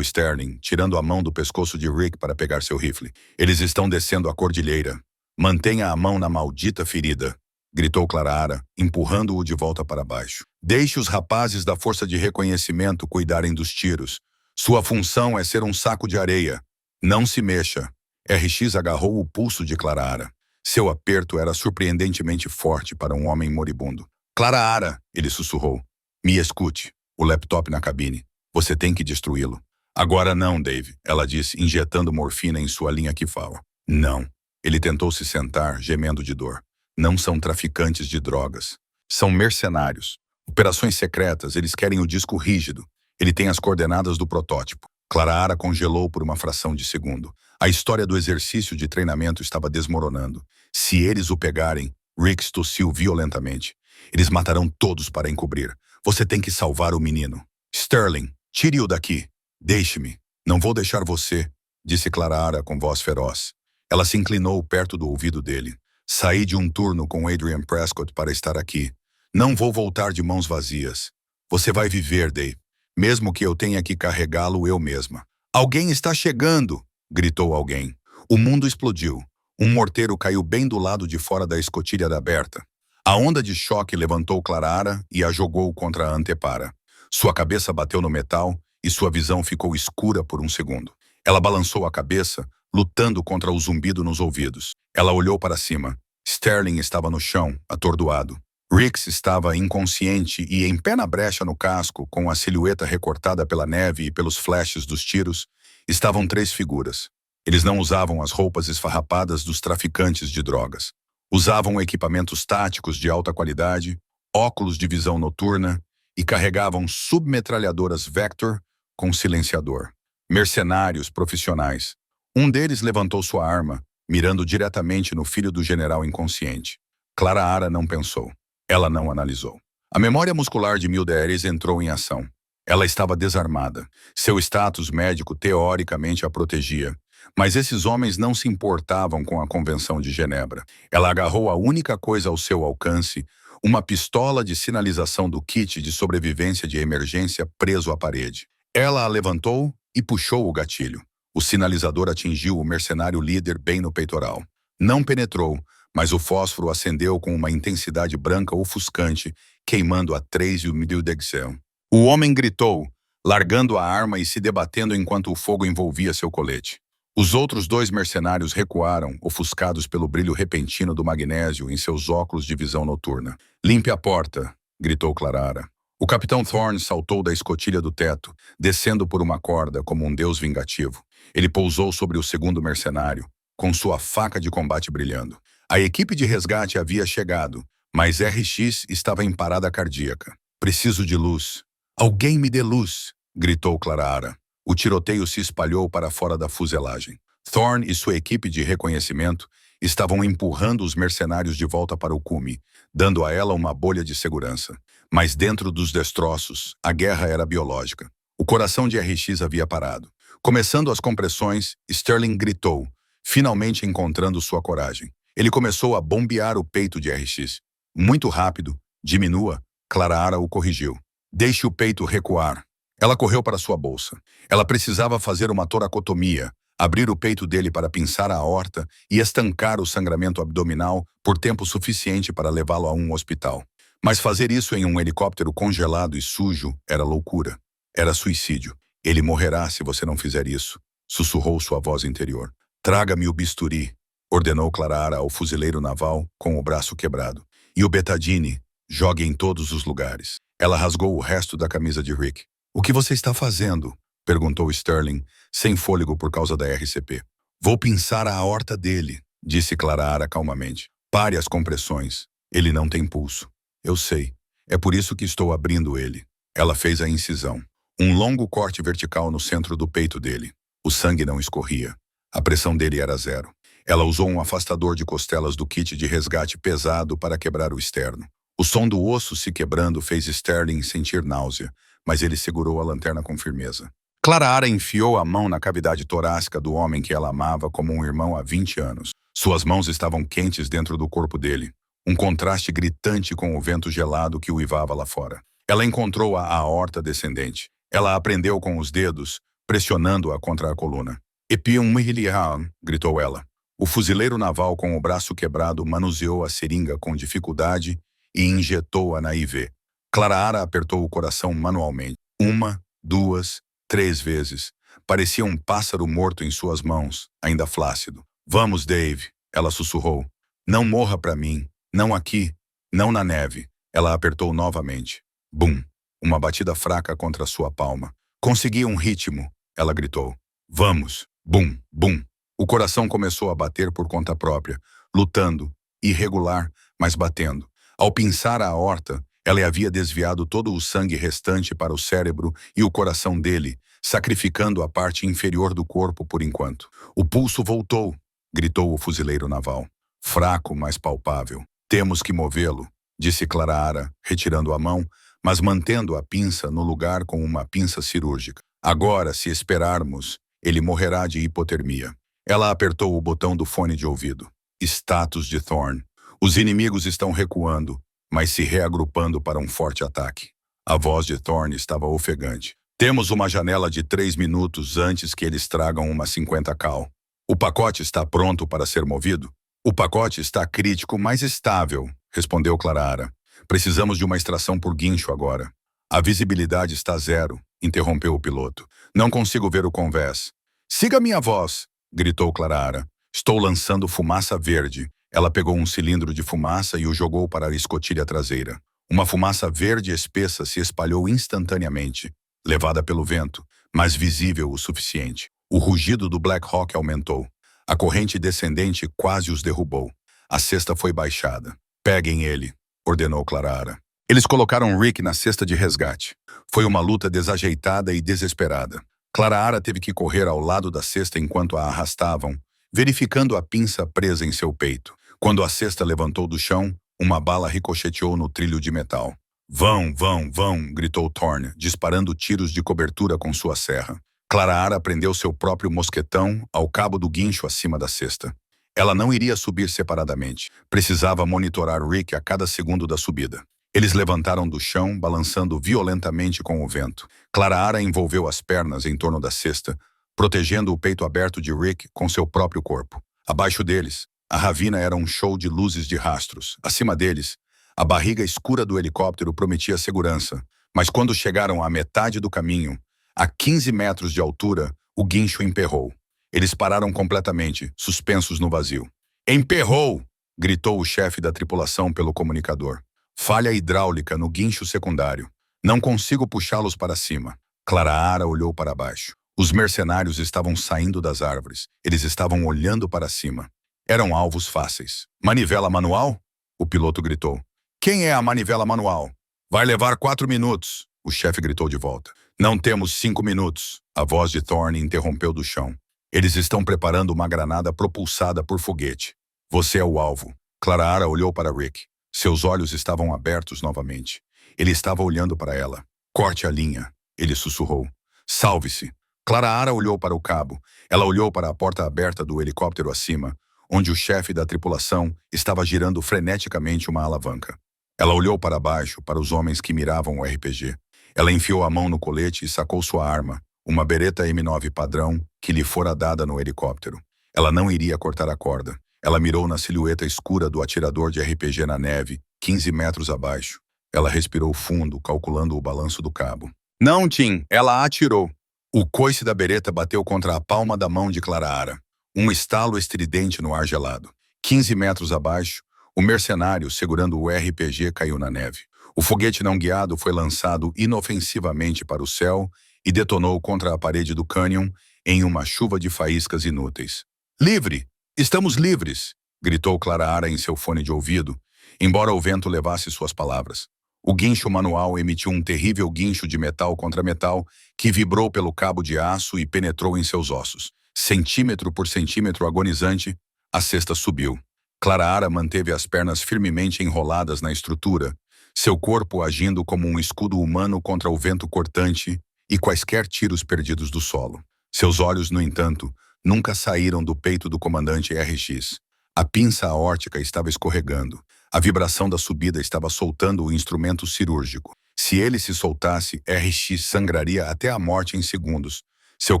Sterling, tirando a mão do pescoço de Rick para pegar seu rifle. Eles estão descendo a cordilheira. Mantenha a mão na maldita ferida, gritou Clarara, empurrando-o de volta para baixo. Deixe os rapazes da força de reconhecimento cuidarem dos tiros. Sua função é ser um saco de areia. Não se mexa. RX agarrou o pulso de Clarara. Seu aperto era surpreendentemente forte para um homem moribundo. Clarara, ele sussurrou. Me escute. O laptop na cabine. Você tem que destruí-lo. Agora não, Dave, ela disse, injetando morfina em sua linha que fala. Não. Ele tentou se sentar, gemendo de dor. Não são traficantes de drogas. São mercenários. Operações secretas, eles querem o disco rígido. Ele tem as coordenadas do protótipo. Clarara congelou por uma fração de segundo. A história do exercício de treinamento estava desmoronando. Se eles o pegarem, Rick tossiu violentamente. Eles matarão todos para encobrir. Você tem que salvar o menino. Sterling, tire-o daqui. Deixe-me. Não vou deixar você, disse Clarara com voz feroz. Ela se inclinou perto do ouvido dele. Saí de um turno com Adrian Prescott para estar aqui. Não vou voltar de mãos vazias. Você vai viver, Dave. Mesmo que eu tenha que carregá-lo eu mesma. Alguém está chegando, gritou alguém. O mundo explodiu. Um morteiro caiu bem do lado de fora da escotilha aberta. A onda de choque levantou Clarara e a jogou contra a antepara. Sua cabeça bateu no metal e sua visão ficou escura por um segundo. Ela balançou a cabeça, lutando contra o zumbido nos ouvidos. Ela olhou para cima. Sterling estava no chão, atordoado. Rix estava inconsciente e em pé na brecha no casco, com a silhueta recortada pela neve e pelos flashes dos tiros, estavam 3 figuras. Eles não usavam as roupas esfarrapadas dos traficantes de drogas. Usavam equipamentos táticos de alta qualidade, óculos de visão noturna e carregavam submetralhadoras Vector com silenciador. Mercenários profissionais. Um deles levantou sua arma, mirando diretamente no filho do general inconsciente. Clarara não pensou. Ela não analisou. A memória muscular de Milderes entrou em ação. Ela estava desarmada. Seu status médico teoricamente a protegia. Mas esses homens não se importavam com a Convenção de Genebra. Ela agarrou a única coisa ao seu alcance, uma pistola de sinalização do kit de sobrevivência de emergência preso à parede. Ela a levantou e puxou o gatilho. O sinalizador atingiu o mercenário líder bem no peitoral. Não penetrou, mas o fósforo acendeu com uma intensidade branca ofuscante, queimando a 3,5 degcel. O homem gritou, largando a arma e se debatendo enquanto o fogo envolvia seu colete. Os outros 2 mercenários recuaram, ofuscados pelo brilho repentino do magnésio em seus óculos de visão noturna. Limpe a porta, gritou Clarara. O capitão Thorne saltou da escotilha do teto, descendo por uma corda como um deus vingativo. Ele pousou sobre o segundo mercenário, com sua faca de combate brilhando. A equipe de resgate havia chegado, mas RX estava em parada cardíaca. Preciso de luz. Alguém me dê luz, gritou Clarara. O tiroteio se espalhou para fora da fuselagem. Thorne e sua equipe de reconhecimento estavam empurrando os mercenários de volta para o cume, dando a ela uma bolha de segurança. Mas dentro dos destroços, a guerra era biológica. O coração de RX havia parado. Começando as compressões, Sterling gritou, finalmente encontrando sua coragem. Ele começou a bombear o peito de RX. Muito rápido, diminua, Clarara o corrigiu. Deixe o peito recuar. Ela correu para sua bolsa. Ela precisava fazer uma toracotomia, abrir o peito dele para pinçar a aorta e estancar o sangramento abdominal por tempo suficiente para levá-lo a um hospital. Mas fazer isso em um helicóptero congelado e sujo era loucura. Era suicídio. Ele morrerá se você não fizer isso, sussurrou sua voz interior. Traga-me o bisturi, ordenou Clarara ao fuzileiro naval com o braço quebrado. E o betadine, jogue em todos os lugares. Ela rasgou o resto da camisa de Rick. O que você está fazendo? Perguntou Sterling, sem fôlego por causa da RCP. Vou pinçar a aorta dele, disse Clarara calmamente. Pare as compressões. Ele não tem pulso. Eu sei. É por isso que estou abrindo ele. Ela fez a incisão. Um longo corte vertical no centro do peito dele. O sangue não escorria. A pressão dele era 0. Ela usou um afastador de costelas do kit de resgate pesado para quebrar o externo. O som do osso se quebrando fez Sterling sentir náusea, mas ele segurou a lanterna com firmeza. Clarara enfiou a mão na cavidade torácica do homem que ela amava como um irmão há 20 anos. Suas mãos estavam quentes dentro do corpo dele, um contraste gritante com o vento gelado que uivava lá fora. Ela encontrou a aorta descendente. Ela a prendeu com os dedos, pressionando-a contra a coluna. "Epium Mihilian", gritou ela. O fuzileiro naval com o braço quebrado manuseou a seringa com dificuldade e injetou-a na IV. Clarahara apertou o coração manualmente. 1, 2, 3 vezes. Parecia um pássaro morto em suas mãos, ainda flácido. "Vamos, Dave", ela sussurrou. "Não morra para mim. Não aqui. Não na neve." Ela apertou novamente. Bum! Uma batida fraca contra sua palma. "Consegui um ritmo", ela gritou. "Vamos!" Bum! Bum! O coração começou a bater por conta própria, lutando, irregular, mas batendo. Ao pinçar a aorta, ela havia desviado todo o sangue restante para o cérebro e o coração dele, sacrificando a parte inferior do corpo por enquanto. "O pulso voltou", gritou o fuzileiro naval. "Fraco, mas palpável. Temos que movê-lo", disse Clarahara, retirando a mão, mas mantendo a pinça no lugar com uma pinça cirúrgica. "Agora, se esperarmos, ele morrerá de hipotermia." Ela apertou o botão do fone de ouvido. Status de Thorne. "Os inimigos estão recuando, mas se reagrupando para um forte ataque." A voz de Thorne estava ofegante. "Temos uma janela de 3 minutos antes que eles tragam uma 50 cal. O pacote está pronto para ser movido?" "O pacote está crítico, mas estável", respondeu Clarahara. "Precisamos de uma extração por guincho agora." "A visibilidade está zero", interrompeu o piloto. "Não consigo ver o convés." "Siga minha voz", gritou Clarahara. "Estou lançando fumaça verde." Ela pegou um cilindro de fumaça e o jogou para a escotilha traseira. Uma fumaça verde espessa se espalhou instantaneamente, levada pelo vento, mas visível o suficiente. O rugido do Black Hawk aumentou. A corrente descendente quase os derrubou. A cesta foi baixada. "Peguem ele", ordenou Clarahara. Eles colocaram Rick na cesta de resgate. Foi uma luta desajeitada e desesperada. Clarahara teve que correr ao lado da cesta enquanto a arrastavam, verificando a pinça presa em seu peito. Quando a cesta levantou do chão, uma bala ricocheteou no trilho de metal. "Vão, vão, vão", gritou Thorne, disparando tiros de cobertura com sua serra. Clarahara prendeu seu próprio mosquetão ao cabo do guincho acima da cesta. Ela não iria subir separadamente. Precisava monitorar Rick a cada segundo da subida. Eles levantaram do chão, balançando violentamente com o vento. Clarahara envolveu as pernas em torno da cesta, protegendo o peito aberto de Rick com seu próprio corpo. Abaixo deles, a ravina era um show de luzes de rastros. Acima deles, a barriga escura do helicóptero prometia segurança, mas quando chegaram à metade do caminho, a 15 metros de altura, o guincho emperrou. Eles pararam completamente, suspensos no vazio. "Emperrou!" gritou o chefe da tripulação pelo comunicador. "Falha hidráulica no guincho secundário. Não consigo puxá-los para cima." Clarahara olhou para baixo. Os mercenários estavam saindo das árvores. Eles estavam olhando para cima. Eram alvos fáceis. "Manivela manual?" o piloto gritou. "Quem é a manivela manual?" "Vai levar 4 minutos", o chefe gritou de volta. "Não temos 5 minutos", a voz de Thorne interrompeu do chão. "Eles estão preparando uma granada propulsada por foguete. Você é o alvo." Clarahara olhou para Rick. Seus olhos estavam abertos novamente. Ele estava olhando para ela. "Corte a linha", ele sussurrou. "Salve-se." Clarahara olhou para o cabo. Ela olhou para a porta aberta do helicóptero acima, onde o chefe da tripulação estava girando freneticamente uma alavanca. Ela olhou para baixo, para os homens que miravam o RPG. Ela enfiou a mão no colete e sacou sua arma, uma Beretta M9 padrão que lhe fora dada no helicóptero. Ela não iria cortar a corda. Ela mirou na silhueta escura do atirador de RPG na neve, 15 metros abaixo. Ela respirou fundo, calculando o balanço do cabo. "Não, Tim, ela atirou." O coice da Beretta bateu contra a palma da mão de Clarahara. Um estalo estridente no ar gelado. 15 metros abaixo, o mercenário, segurando o RPG, caiu na neve. O foguete não guiado foi lançado inofensivamente para o céu e detonou contra a parede do cânion em uma chuva de faíscas inúteis. "Livre! Estamos livres!" gritou Clarahara em seu fone de ouvido, embora o vento levasse suas palavras. O guincho manual emitiu um terrível guincho de metal contra metal que vibrou pelo cabo de aço e penetrou em seus ossos. Centímetro por centímetro agonizante, a cesta subiu. Clarahara manteve as pernas firmemente enroladas na estrutura, seu corpo agindo como um escudo humano contra o vento cortante e quaisquer tiros perdidos do solo. Seus olhos, no entanto, nunca saíram do peito do comandante RX. A pinça aórtica estava escorregando. A vibração da subida estava soltando o instrumento cirúrgico. Se ele se soltasse, RX sangraria até a morte em segundos, seu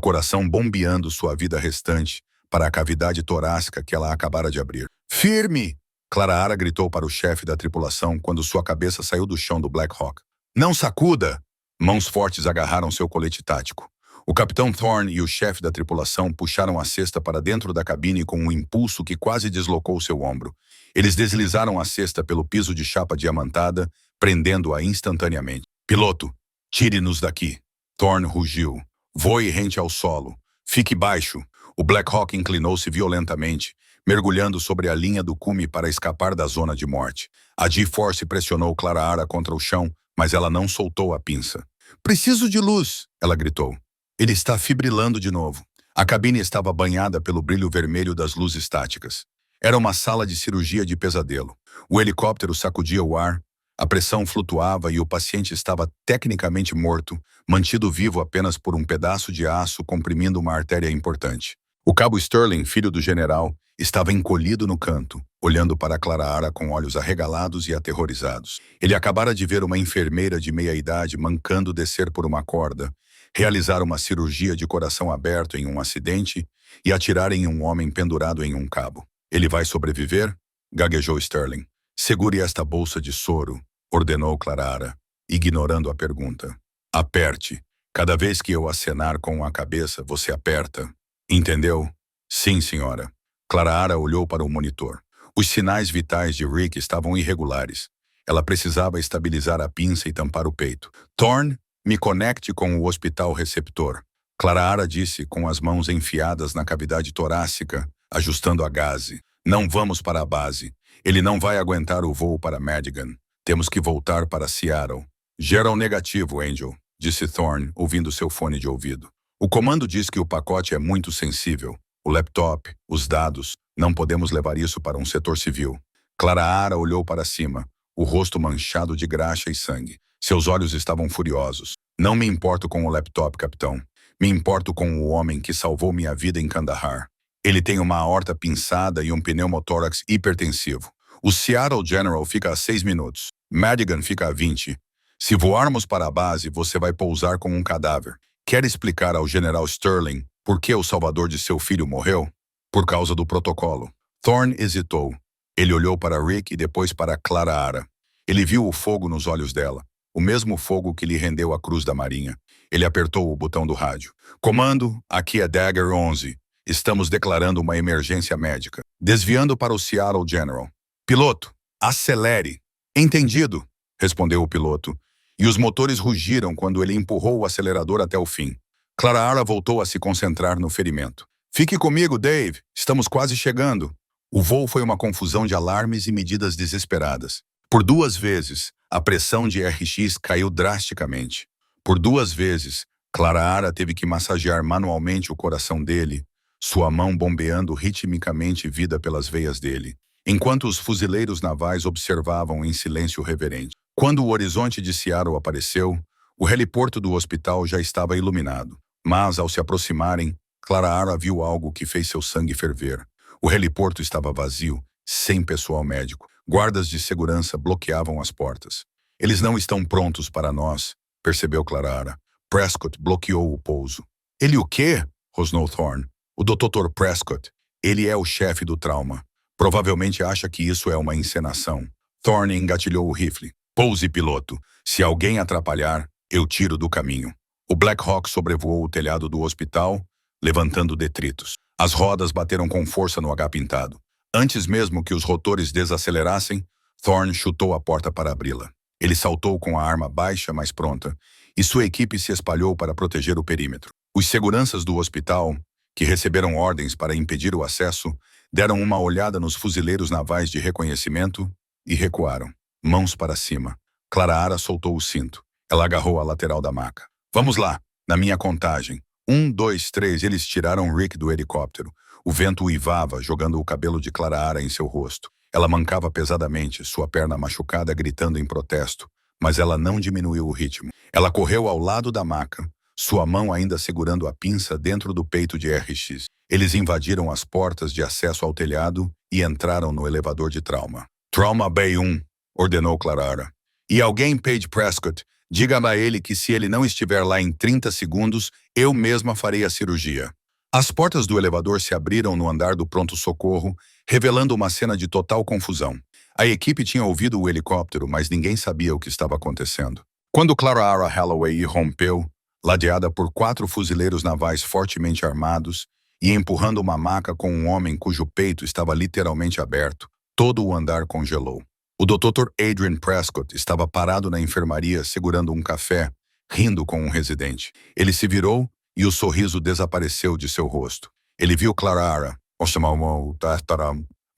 coração bombeando sua vida restante para a cavidade torácica que ela acabara de abrir. Firme! Clara gritou para o chefe da tripulação quando sua cabeça saiu do chão do Black Hawk. Não sacuda! Mãos fortes agarraram seu colete tático. O capitão Thorne e o chefe da tripulação puxaram a cesta para dentro da cabine com um impulso que quase deslocou seu ombro. Eles deslizaram a cesta pelo piso de chapa diamantada, prendendo-a instantaneamente. Piloto, tire-nos daqui. Thorne rugiu. Voe rente ao solo. Fique baixo. O Black Hawk inclinou-se violentamente, mergulhando sobre a linha do cume para escapar da zona de morte. A G-Force pressionou Clara contra o chão, mas ela não soltou a pinça. Preciso de luz, ela gritou. Ele está fibrilando de novo. A cabine estava banhada pelo brilho vermelho das luzes táticas. Era uma sala de cirurgia de pesadelo. O helicóptero sacudia o ar, a pressão flutuava e o paciente estava tecnicamente morto, mantido vivo apenas por um pedaço de aço comprimindo uma artéria importante. O cabo Sterling, filho do general, estava encolhido no canto, olhando para Clara com olhos arregalados e aterrorizados. Ele acabara de ver uma enfermeira de meia-idade mancando descer por uma corda, realizar uma cirurgia de coração aberto em um acidente e atirar em um homem pendurado em um cabo. Ele vai sobreviver? Gaguejou Sterling. Segure esta bolsa de soro, ordenou Clara, ignorando a pergunta. Aperte. Cada vez que eu acenar com a cabeça, você aperta. Entendeu? Sim, senhora. Clara olhou para o monitor. Os sinais vitais de Rick estavam irregulares. Ela precisava estabilizar a pinça e tampar o peito. Thorne, me conecte com o hospital receptor. Clara disse com as mãos enfiadas na cavidade torácica, ajustando a gaze. Não vamos para a base. Ele não vai aguentar o voo para Madigan. Temos que voltar para Seattle. Geral negativo, Angel, disse Thorne, ouvindo seu fone de ouvido. O comando diz que o pacote é muito sensível. O laptop, os dados, não podemos levar isso para um setor civil. Clara olhou para cima, o rosto manchado de graxa e sangue. Seus olhos estavam furiosos. Não me importo com o laptop, capitão. Me importo com o homem que salvou minha vida em Kandahar. Ele tem uma aorta pinçada e um pneumotórax hipertensivo. O Seattle General fica a 6 minutos. Madigan fica a 20. Se voarmos para a base, você vai pousar com um cadáver. Quer explicar ao general Sterling por que o salvador de seu filho morreu? Por causa do protocolo. Thorne hesitou. Ele olhou para Rick e depois para Clara. Ele viu o fogo nos olhos dela, o mesmo fogo que lhe rendeu a Cruz da Marinha. Ele apertou o botão do rádio. Comando, aqui é Dagger 11. Estamos declarando uma emergência médica. Desviando para o Seattle General. Piloto, acelere. Entendido, respondeu o piloto. E os motores rugiram quando ele empurrou o acelerador até o fim. Clara voltou a se concentrar no ferimento. Fique comigo, Dave. Estamos quase chegando. O voo foi uma confusão de alarmes e medidas desesperadas. Por 2 vezes, a pressão de RX caiu drasticamente. Por 2 vezes, Clara teve que massagear manualmente o coração dele, sua mão bombeando ritmicamente vida pelas veias dele, enquanto os fuzileiros navais observavam em silêncio reverente. Quando o horizonte de Seattle apareceu, o heliporto do hospital já estava iluminado. Mas, ao se aproximarem, Clara viu algo que fez seu sangue ferver. O heliporto estava vazio, sem pessoal médico. Guardas de segurança bloqueavam as portas. Eles não estão prontos para nós, percebeu Clara. Prescott bloqueou o pouso. Ele o quê? Rosnou Thorne. O Dr. Prescott. Ele é o chefe do trauma. Provavelmente acha que isso é uma encenação. Thorne engatilhou o rifle. Pouse, piloto. Se alguém atrapalhar, eu tiro do caminho. O Black Hawk sobrevoou o telhado do hospital, levantando detritos. As rodas bateram com força no H pintado. Antes mesmo que os rotores desacelerassem, Thorne chutou a porta para abri-la. Ele saltou com a arma baixa, mas pronta, e sua equipe se espalhou para proteger o perímetro. Os seguranças do hospital, que receberam ordens para impedir o acesso, deram uma olhada nos fuzileiros navais de reconhecimento e recuaram, mãos para cima. Clara soltou o cinto. Ela agarrou a lateral da maca. Vamos lá, na minha contagem. 1, 2, 3, eles tiraram Rick do helicóptero. O vento uivava, jogando o cabelo de Clara em seu rosto. Ela mancava pesadamente, sua perna machucada gritando em protesto, mas ela não diminuiu o ritmo. Ela correu ao lado da maca, sua mão ainda segurando a pinça dentro do peito de RX. Eles invadiram as portas de acesso ao telhado e entraram no elevador de trauma. Trauma Bay 1, ordenou Clarara. E alguém, Paige Prescott, diga a ele que se ele não estiver lá em 30 segundos, eu mesma farei a cirurgia. As portas do elevador se abriram no andar do pronto-socorro, revelando uma cena de total confusão. A equipe tinha ouvido o helicóptero, mas ninguém sabia o que estava acontecendo. Quando Clarara Holloway irrompeu, ladeada por 4 fuzileiros navais fortemente armados e empurrando uma maca com um homem cujo peito estava literalmente aberto, todo o andar congelou. O Dr. Adrian Prescott estava parado na enfermaria segurando um café, rindo com um residente. Ele se virou e o sorriso desapareceu de seu rosto. Ele viu Clarara,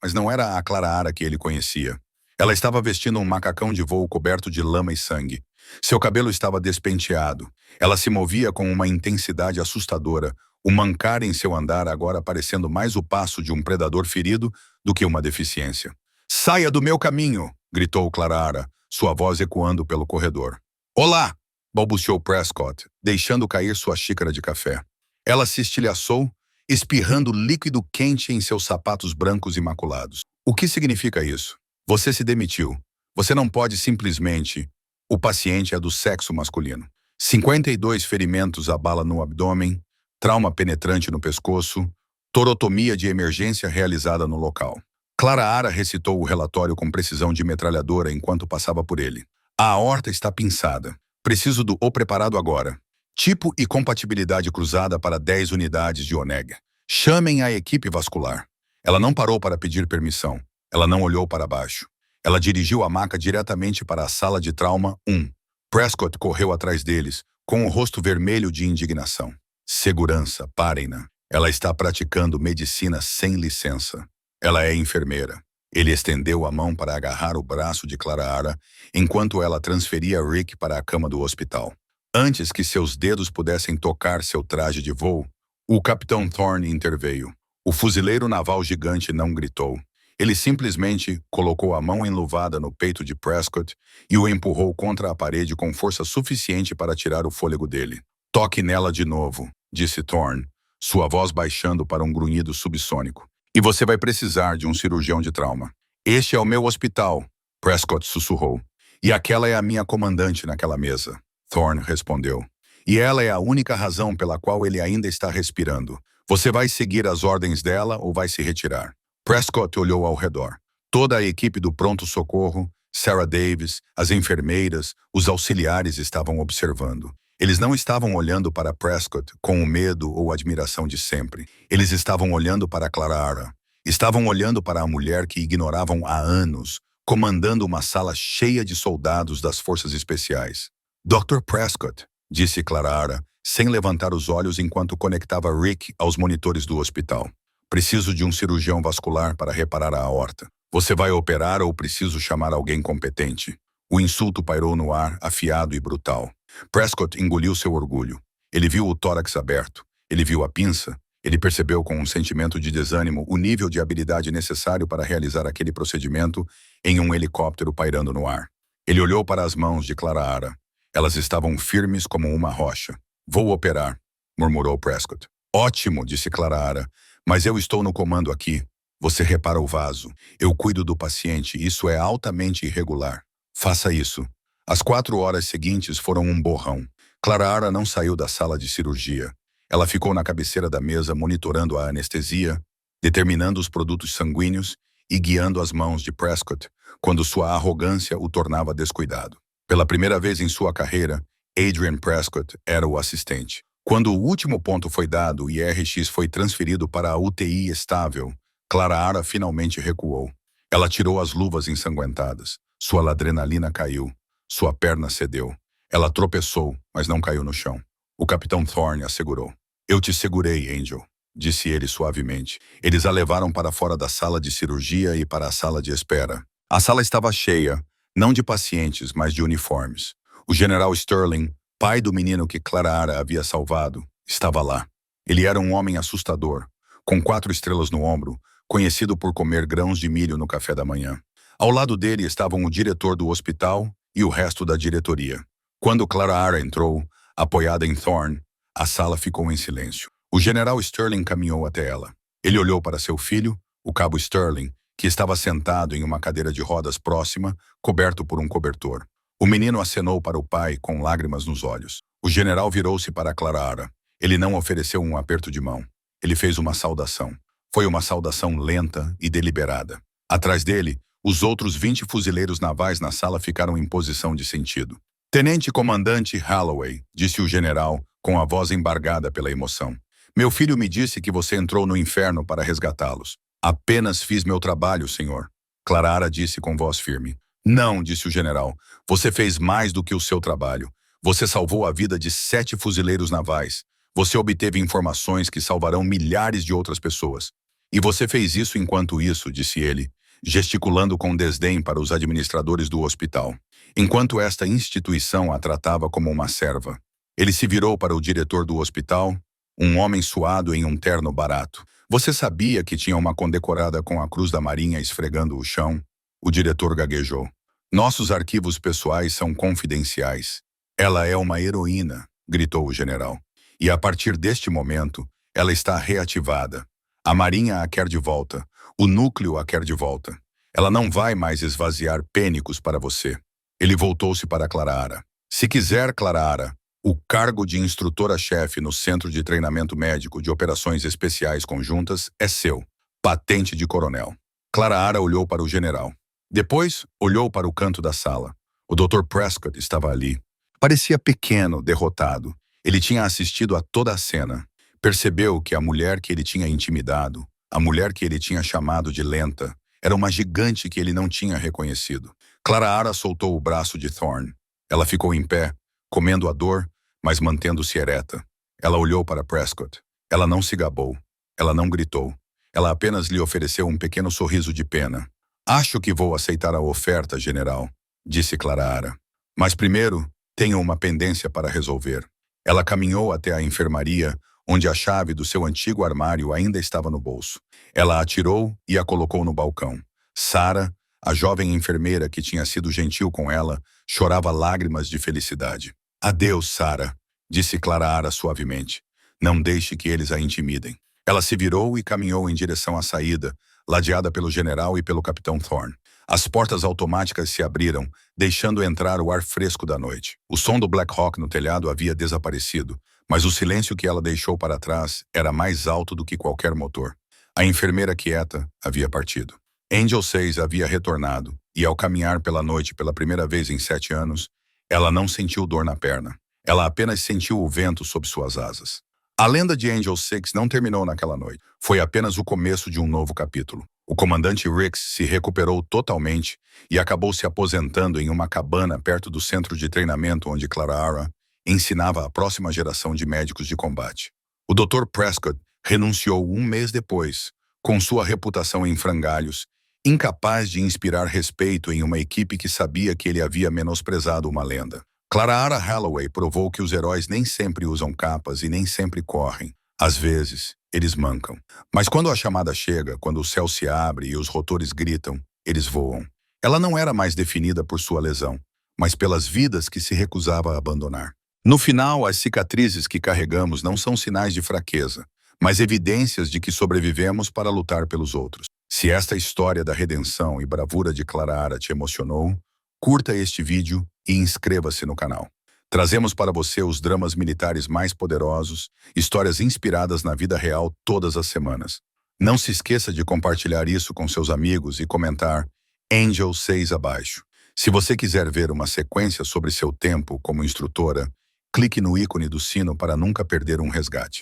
mas não era a Clarara que ele conhecia. Ela estava vestindo um macacão de voo coberto de lama e sangue. Seu cabelo estava despenteado. Ela se movia com uma intensidade assustadora, o mancar em seu andar agora parecendo mais o passo de um predador ferido do que uma deficiência. "Saia do meu caminho!" gritou Clarara, sua voz ecoando pelo corredor. "Olá!" balbuciou Prescott, deixando cair sua xícara de café. Ela se estilhaçou, espirrando líquido quente em seus sapatos brancos imaculados. "O que significa isso? Você se demitiu. Você não pode simplesmente... O paciente é do sexo masculino. 52 ferimentos à bala no abdômen, trauma penetrante no pescoço, torotomia de emergência realizada no local." Clarara recitou o relatório com precisão de metralhadora enquanto passava por ele. "A aorta está pinçada. Preciso do O preparado agora. Tipo e compatibilidade cruzada para 10 unidades de Oneg. Chamem a equipe vascular." Ela não parou para pedir permissão. Ela não olhou para baixo. Ela dirigiu a maca diretamente para a sala de trauma 1. Prescott correu atrás deles, com o rosto vermelho de indignação. "Segurança, parem-na. Ela está praticando medicina sem licença. Ela é enfermeira." Ele estendeu a mão para agarrar o braço de Clarara, enquanto ela transferia Rick para a cama do hospital. Antes que seus dedos pudessem tocar seu traje de voo, o Capitão Thorne interveio. O fuzileiro naval gigante não gritou. Ele simplesmente colocou a mão enluvada no peito de Prescott e o empurrou contra a parede com força suficiente para tirar o fôlego dele. "Toque nela de novo", disse Thorne, sua voz baixando para um grunhido subsônico. "E você vai precisar de um cirurgião de trauma." "Este é o meu hospital", Prescott sussurrou. "E aquela é a minha comandante naquela mesa", Thorne respondeu. "E ela é a única razão pela qual ele ainda está respirando. Você vai seguir as ordens dela ou vai se retirar?" Prescott olhou ao redor. Toda a equipe do pronto-socorro, Sarah Davis, as enfermeiras, os auxiliares estavam observando. Eles não estavam olhando para Prescott com o medo ou admiração de sempre. Eles estavam olhando para Clarara. Estavam olhando para a mulher que ignoravam há anos, comandando uma sala cheia de soldados das forças especiais. "Dr. Prescott", disse Clarara, sem levantar os olhos enquanto conectava Rick aos monitores do hospital. "Preciso de um cirurgião vascular para reparar a aorta. Você vai operar ou preciso chamar alguém competente?" O insulto pairou no ar, afiado e brutal. Prescott engoliu seu orgulho. Ele viu o tórax aberto. Ele viu a pinça. Ele percebeu com um sentimento de desânimo o nível de habilidade necessário para realizar aquele procedimento em um helicóptero pairando no ar. Ele olhou para as mãos de Clarara. Elas estavam firmes como uma rocha. "Vou operar", murmurou Prescott. "Ótimo", disse Clarara. "Mas eu estou no comando aqui. Você repara o vaso. Eu cuido do paciente. Isso é altamente irregular. Faça isso." As 4 horas seguintes foram um borrão. Clarara não saiu da sala de cirurgia. Ela ficou na cabeceira da mesa monitorando a anestesia, determinando os produtos sanguíneos e guiando as mãos de Prescott quando sua arrogância o tornava descuidado. Pela primeira vez em sua carreira, Adrian Prescott era o assistente. Quando o último ponto foi dado e RX foi transferido para a UTI estável, Clarara finalmente recuou. Ela tirou as luvas ensanguentadas. Sua adrenalina caiu. Sua perna cedeu. Ela tropeçou, mas não caiu no chão. O Capitão Thorne a segurou. "Eu te segurei, Angel", disse ele suavemente. Eles a levaram para fora da sala de cirurgia e para a sala de espera. A sala estava cheia, não de pacientes, mas de uniformes. O General Sterling, pai do menino que Clarara havia salvado, estava lá. Ele era um homem assustador, com 4 estrelas no ombro, conhecido por comer grãos de milho no café da manhã. Ao lado dele estavam o diretor do hospital e o resto da diretoria. Quando Clarara entrou, apoiada em Thorne, a sala ficou em silêncio. O general Sterling caminhou até ela. Ele olhou para seu filho, o cabo Sterling, que estava sentado em uma cadeira de rodas próxima, coberto por um cobertor. O menino acenou para o pai com lágrimas nos olhos. O general virou-se para Clara. Ele não ofereceu um aperto de mão. Ele fez uma saudação. Foi uma saudação lenta e deliberada. Atrás dele, os outros 20 fuzileiros navais na sala ficaram em posição de sentido. Tenente-comandante Holloway, disse o general, com a voz embargada pela emoção. Meu filho me disse que você entrou no inferno para resgatá-los. Apenas fiz meu trabalho, senhor. Clara disse com voz firme. Não, disse o general. Você fez mais do que o seu trabalho. Você salvou a vida de 7 fuzileiros navais. Você obteve informações que salvarão milhares de outras pessoas. E você fez isso enquanto isso, disse ele, gesticulando com desdém para os administradores do hospital. Enquanto esta instituição a tratava como uma serva. Ele se virou para o diretor do hospital, um homem suado em um terno barato. Você sabia que tinha uma condecorada com a Cruz da Marinha esfregando o chão? O diretor gaguejou. Nossos arquivos pessoais são confidenciais. Ela é uma heroína, gritou o general. E a partir deste momento, ela está reativada. A Marinha a quer de volta. O núcleo a quer de volta. Ela não vai mais esvaziar pênicos para você. Ele voltou-se para Clara. Se quiser, Clara, o cargo de instrutora-chefe no Centro de Treinamento Médico de Operações Especiais Conjuntas é seu. Patente de coronel. Clara olhou para o general. Depois, olhou para o canto da sala. O Dr. Prescott estava ali. Parecia pequeno, derrotado. Ele tinha assistido a toda a cena. Percebeu que a mulher que ele tinha intimidado, a mulher que ele tinha chamado de lenta, era uma gigante que ele não tinha reconhecido. Clara soltou o braço de Thorne. Ela ficou em pé, comendo a dor, mas mantendo-se ereta. Ela olhou para Prescott. Ela não se gabou. Ela não gritou. Ela apenas lhe ofereceu um pequeno sorriso de pena. Acho que vou aceitar a oferta, general, disse Clara. Mas primeiro, tenho uma pendência para resolver. Ela caminhou até a enfermaria, onde a chave do seu antigo armário ainda estava no bolso. Ela a tirou e a colocou no balcão. Sarah, a jovem enfermeira que tinha sido gentil com ela, chorava lágrimas de felicidade. Adeus, Sarah, disse Clara suavemente. Não deixe que eles a intimidem. Ela se virou e caminhou em direção à saída, ladeada pelo general e pelo capitão Thorne. As portas automáticas se abriram, deixando entrar o ar fresco da noite. O som do Black Hawk no telhado havia desaparecido, mas o silêncio que ela deixou para trás era mais alto do que qualquer motor. A enfermeira quieta havia partido. Angel 6 havia retornado, e ao caminhar pela noite pela primeira vez em 7 anos, ela não sentiu dor na perna. Ela apenas sentiu o vento sob suas asas. A lenda de Angel 6 não terminou naquela noite. Foi apenas o começo de um novo capítulo. O comandante Rix se recuperou totalmente e acabou se aposentando em uma cabana perto do centro de treinamento onde Clara ensinava a próxima geração de médicos de combate. O Dr. Prescott renunciou um mês depois, com sua reputação em frangalhos, incapaz de inspirar respeito em uma equipe que sabia que ele havia menosprezado uma lenda. Clara Holloway provou que os heróis nem sempre usam capas e nem sempre correm. Às vezes, eles mancam. Mas quando a chamada chega, quando o céu se abre e os rotores gritam, eles voam. Ela não era mais definida por sua lesão, mas pelas vidas que se recusava a abandonar. No final, as cicatrizes que carregamos não são sinais de fraqueza, mas evidências de que sobrevivemos para lutar pelos outros. Se esta história da redenção e bravura de Clara te emocionou, curta este vídeo e inscreva-se no canal. Trazemos para você os dramas militares mais poderosos, histórias inspiradas na vida real todas as semanas. Não se esqueça de compartilhar isso com seus amigos e comentar Angel 6 abaixo. Se você quiser ver uma sequência sobre seu tempo como instrutora, clique no ícone do sino para nunca perder um resgate.